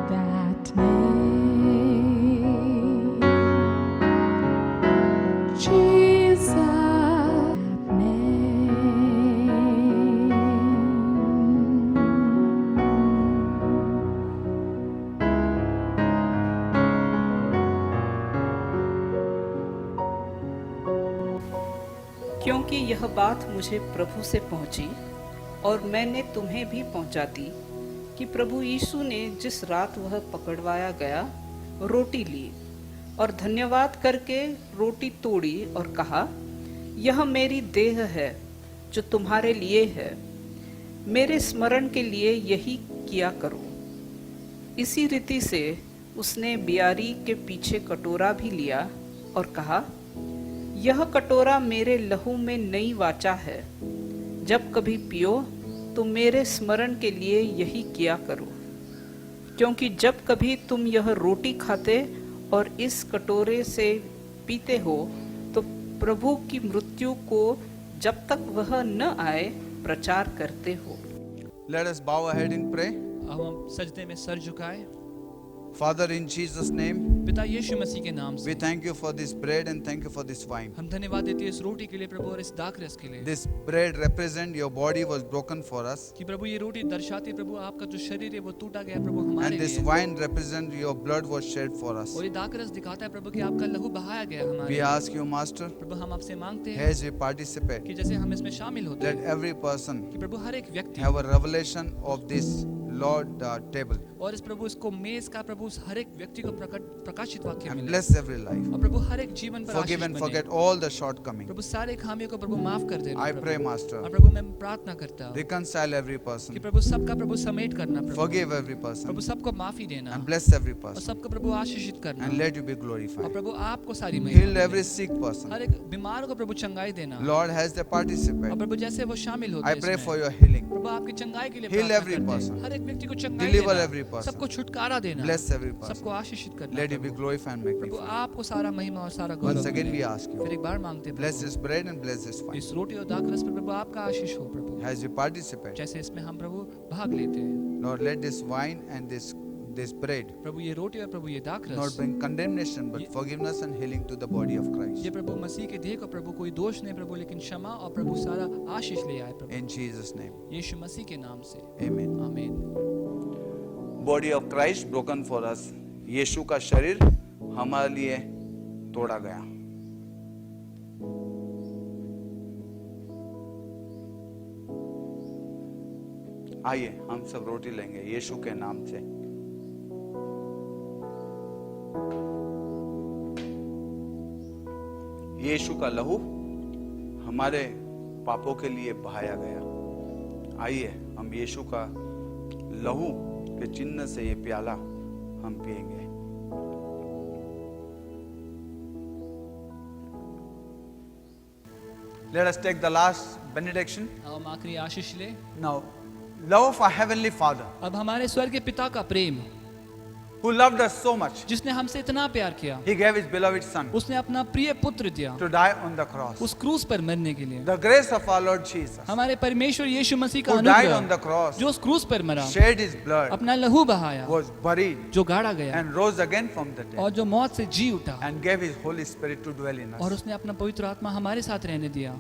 That name, Jesus, that name. क्योंकि यह बात मुझे प्रभु से पहुंची और मैंने तुम्हें भी पहुंचा दी कि प्रभु यीशु ने जिस रात वह पकड़वाया गया रोटी ली और धन्यवाद करके रोटी तोड़ी और कहा, यह मेरी देह है जो तुम्हारे लिए है, मेरे स्मरण के लिए यही किया करो। इसी रीति से उसने बियारी के पीछे कटोरा भी लिया और कहा, यह कटोरा मेरे लहू में नई वाचा है, जब कभी पियो तो मेरे स्मरण के लिए यही किया करो। क्योंकि जब कभी तुम यह रोटी खाते और इस कटोरे से पीते हो तो प्रभु की मृत्यु को जब तक वह न आए प्रचार करते हो। Let us bow our head in pray. अब हम सजदे में सर झुकाए। Father, in Jesus' name, पिता यीशु मसीह के नाम we से thank you for this bread and thank you for this wine. हम धन्यवाद देते हैं इस रोटी के लिए प्रभु और इस दाखरस के लिए This bread represent your body was broken for us, कि प्रभु ये रोटी दर्शाती है प्रभु आपका जो शरीर है वो टूटा गया प्रभु हमारे and this लिए wine represent your blood was shed for us. और ये दाखरस दिखाता है प्रभु कि आपका लहू बहाया गया हमारे We लिए। ask you, Master, प्रभु हम आपसे मांगते हैं as we participate, कि जैसे हम इसमें शामिल होते let हैं every person कि प्रभु हर एक व्यक्ति have a revelation of this Lord table और इस प्रभु इसको मेज का प्रभु उस हर एक व्यक्ति को प्रकाशित वाक्य and मिले bless every life. और प्रभु हर एक जीवन पर Forgive आशीष and बने। forget all the shortcomings. प्रभु सारे खामियों को प्रभु माफ कर देना I प्रभु। pray, Master, और प्रभु मैं प्रार्थना करता हूँ reconcile every कि person, प्रभु सबका प्रभु समेट करना प्रभु forgive every person, प्रभु सबको माफी देना and bless every और person, सबको प्रभु आशीषित करना and let you be और glorified. प्रभु आपको सारी Heal महिमा every मिले। sick person. हर एक बीमार को प्रभु चंगाई देना Lord, as they और participate, प्रभु जैसे वो शामिल होते I हैं pray इसमें, for your healing. प्रभु आपकी चंगाई के लिए Heal प्रार्थना every करते हैं। person. हर एक व्यक्ति को चंगाई Deliver देना every person. सबको छुटकारा देना, Bless every person. सबको आशीषित करना। Let you be glorified and Prabhu magnified. आपको सारा महिमा और सारा गौरव Once again मिले। we ask फिर you, एक बार मांगते हैं bless Prabhu, this bread and bless this wine. इस रोटी और दाखरस पर प्रभु आपका आशीष हो प्रभु, As you participate, जैसे इसमें हम प्रभु भाग लेते हैं। Lord, let this wine and this bread प्रभु ये रोटी और प्रभु ये not दाखरस, bring condemnation but forgiveness and healing to the body of Christ. ये प्रभु मसीह के देह को प्रभु कोई दोष नहीं प्रभु, लेकिन क्षमा और प्रभु सारा आशीष ले आए प्रभु, In Jesus' name, यीशु मसीह के नाम से, amen. आमीन। Body of Christ broken for us. यीशु का शरीर हमारे लिए तोड़ा गया। आइए हम सब रोटी लेंगे यीशु के नाम से। यीशु का लहू हमारे पापों के लिए बहाया गया। आइए हम यीशु का लहू के चिन्ह से ये प्याला हम पिएंगे। Let us take the last benediction. अब हम आखिरी आशीष ले। Now, love of our heavenly Father अब हमारे स्वर्ग के पिता का प्रेम, who loved us so much, जिसने हमसे इतना प्यार किया, He gave His beloved Son उसने अपना प्रिय पुत्र दिया to die on the cross. उस क्रूस पर मरने के लिए। The grace of our Lord Jesus, हमारे परमेश्वर यीशु मसीह का who died on the अनुग्रह, cross, जो उस क्रूस पर मरा, shed His blood, अपना लहू बहाया, was buried, जो गाड़ा गया and rose again from the और dead, जो मौत से जी उठा, and gave His Holy Spirit to dwell in और us. उसने अपना पवित्र आत्मा हमारे साथ रहने दिया।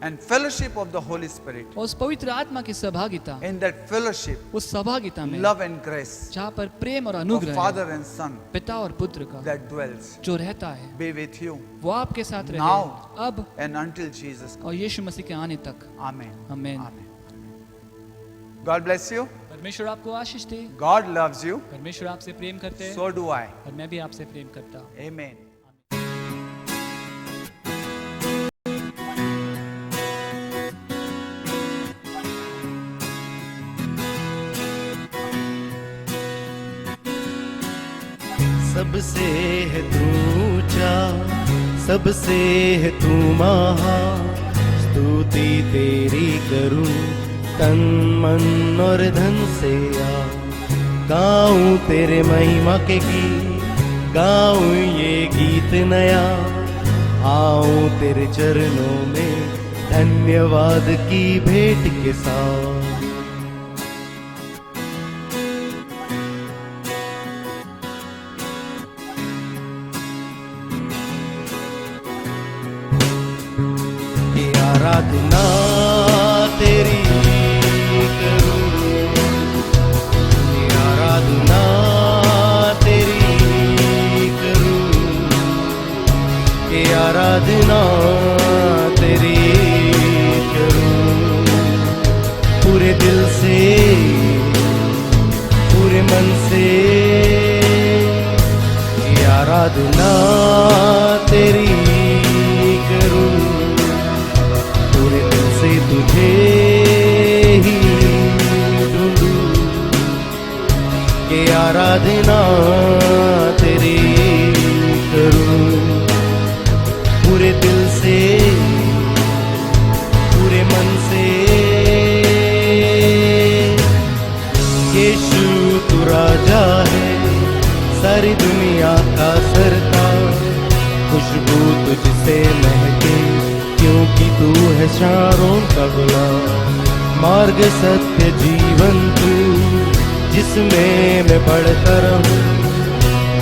And fellowship of the Holy Spirit. और उस पवित्र आत्मा की सहभागिता, In that fellowship, उस सहभागिता में love and grace जहाँ पर प्रेम और of अनुग्रह Father है, and Son पिता और पुत्र का that dwells, जो रहता है, be with you वो आपके साथ रहे Now. अब and until Jesus comes. और यीशु मसीह के आने तक। Amen. आमीन। Amen. God bless you. परमेश्वर आपको आशीष दे। God loves you. परमेश्वर आपसे प्रेम करते हैं So do I. और मैं भी आपसे प्रेम करता हूँ। Amen. सबसे है तू ऊंचा, सबसे है तू महान, स्तुति तेरी करूं तन मन और धन से। आ गाऊं तेरे महिमा के गीत, गाऊं ये गीत नया, आऊं तेरे चरणों में धन्यवाद की भेंट के साथ। ये आराधना तेरी करूं, ये आराधना तेरी करूं, ये आराधना तेरी करूं, पूरे दिल से पूरे मन से। ये आराधना तेरी करूं, पूरे दिल से तुझे ही ढूंढूं, ये आराधना तेरी करूं, पूरे दिल से पूरे मन से। यीशु तू राजा है, सारी दुनिया का सरदार, खुशबू तुझसे महके क्योंकि तू है शारों का गुलाम। मार्ग सत्य जीवन तू, जिसमें मैं बढ़ता रहूं,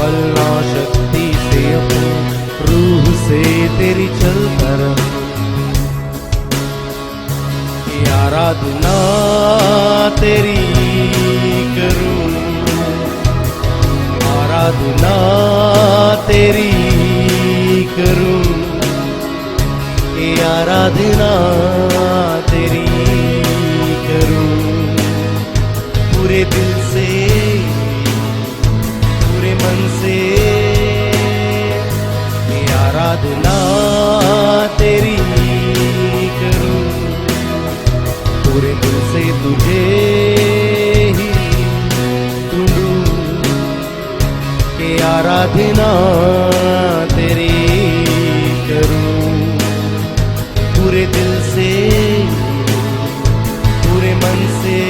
पलना शक्ति से अपनी रूह से तेरी चलता रहूं। ये आराधना तेरी करूं, आराधना तेरी करूं, ये आराधना तेरी करूं, पूरे दिल से पूरे मन से। ये आराधना तेरी करूं, पूरे दिल से तुझे ही ढूंढूं, ये आराधना तेरी करूं, पूरे दिल से पूरे मन से।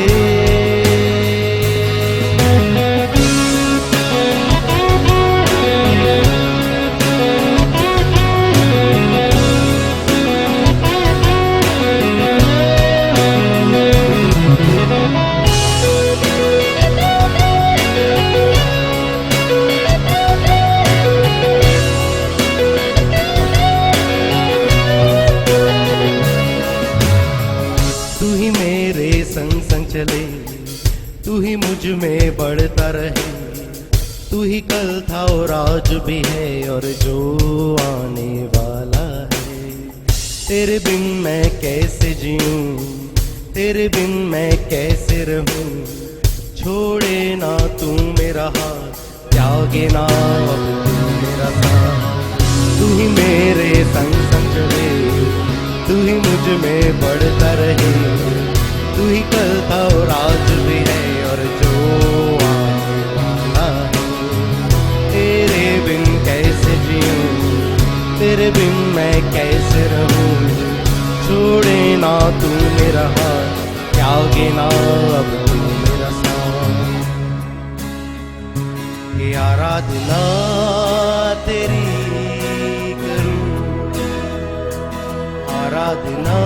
चले, तू ही मुझ में बढ़ता रहे। तू ही कल था और आज भी है और जो आने वाला है। तेरे बिन मैं कैसे जीऊं, तेरे बिन मैं कैसे रहूं। छोड़े ना तू मेरा हाथ, त्यागे ना अब तू मेरा साथ। तू ही मेरे संग संग चले, तू ही मुझ में बढ़ता रहे। तू ही कल था और आज भी है और जो आने वाला है। तेरे बिन कैसे जीऊं, तेरे बिन मैं कैसे रहूं। छोड़े ना तू मेरा हाथ, त्यागे ना अब तू मेरा साथ। ये आराधना तेरी करूं, आराधना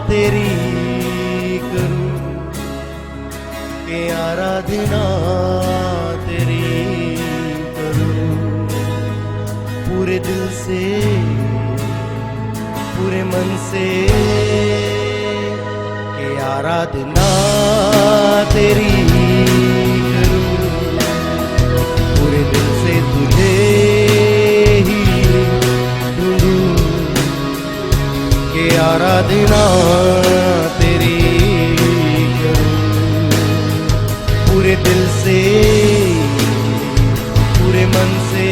तेरी करूं, ये आराधना तेरी करूं। पूरे दिल से, पूरे मन से, ये आराधना तेरी करूं। पूरे दिल से तुझे ही ढूंढूं, ये आराधना तेरी करूं। पूरे दिल से, पूरे मन से,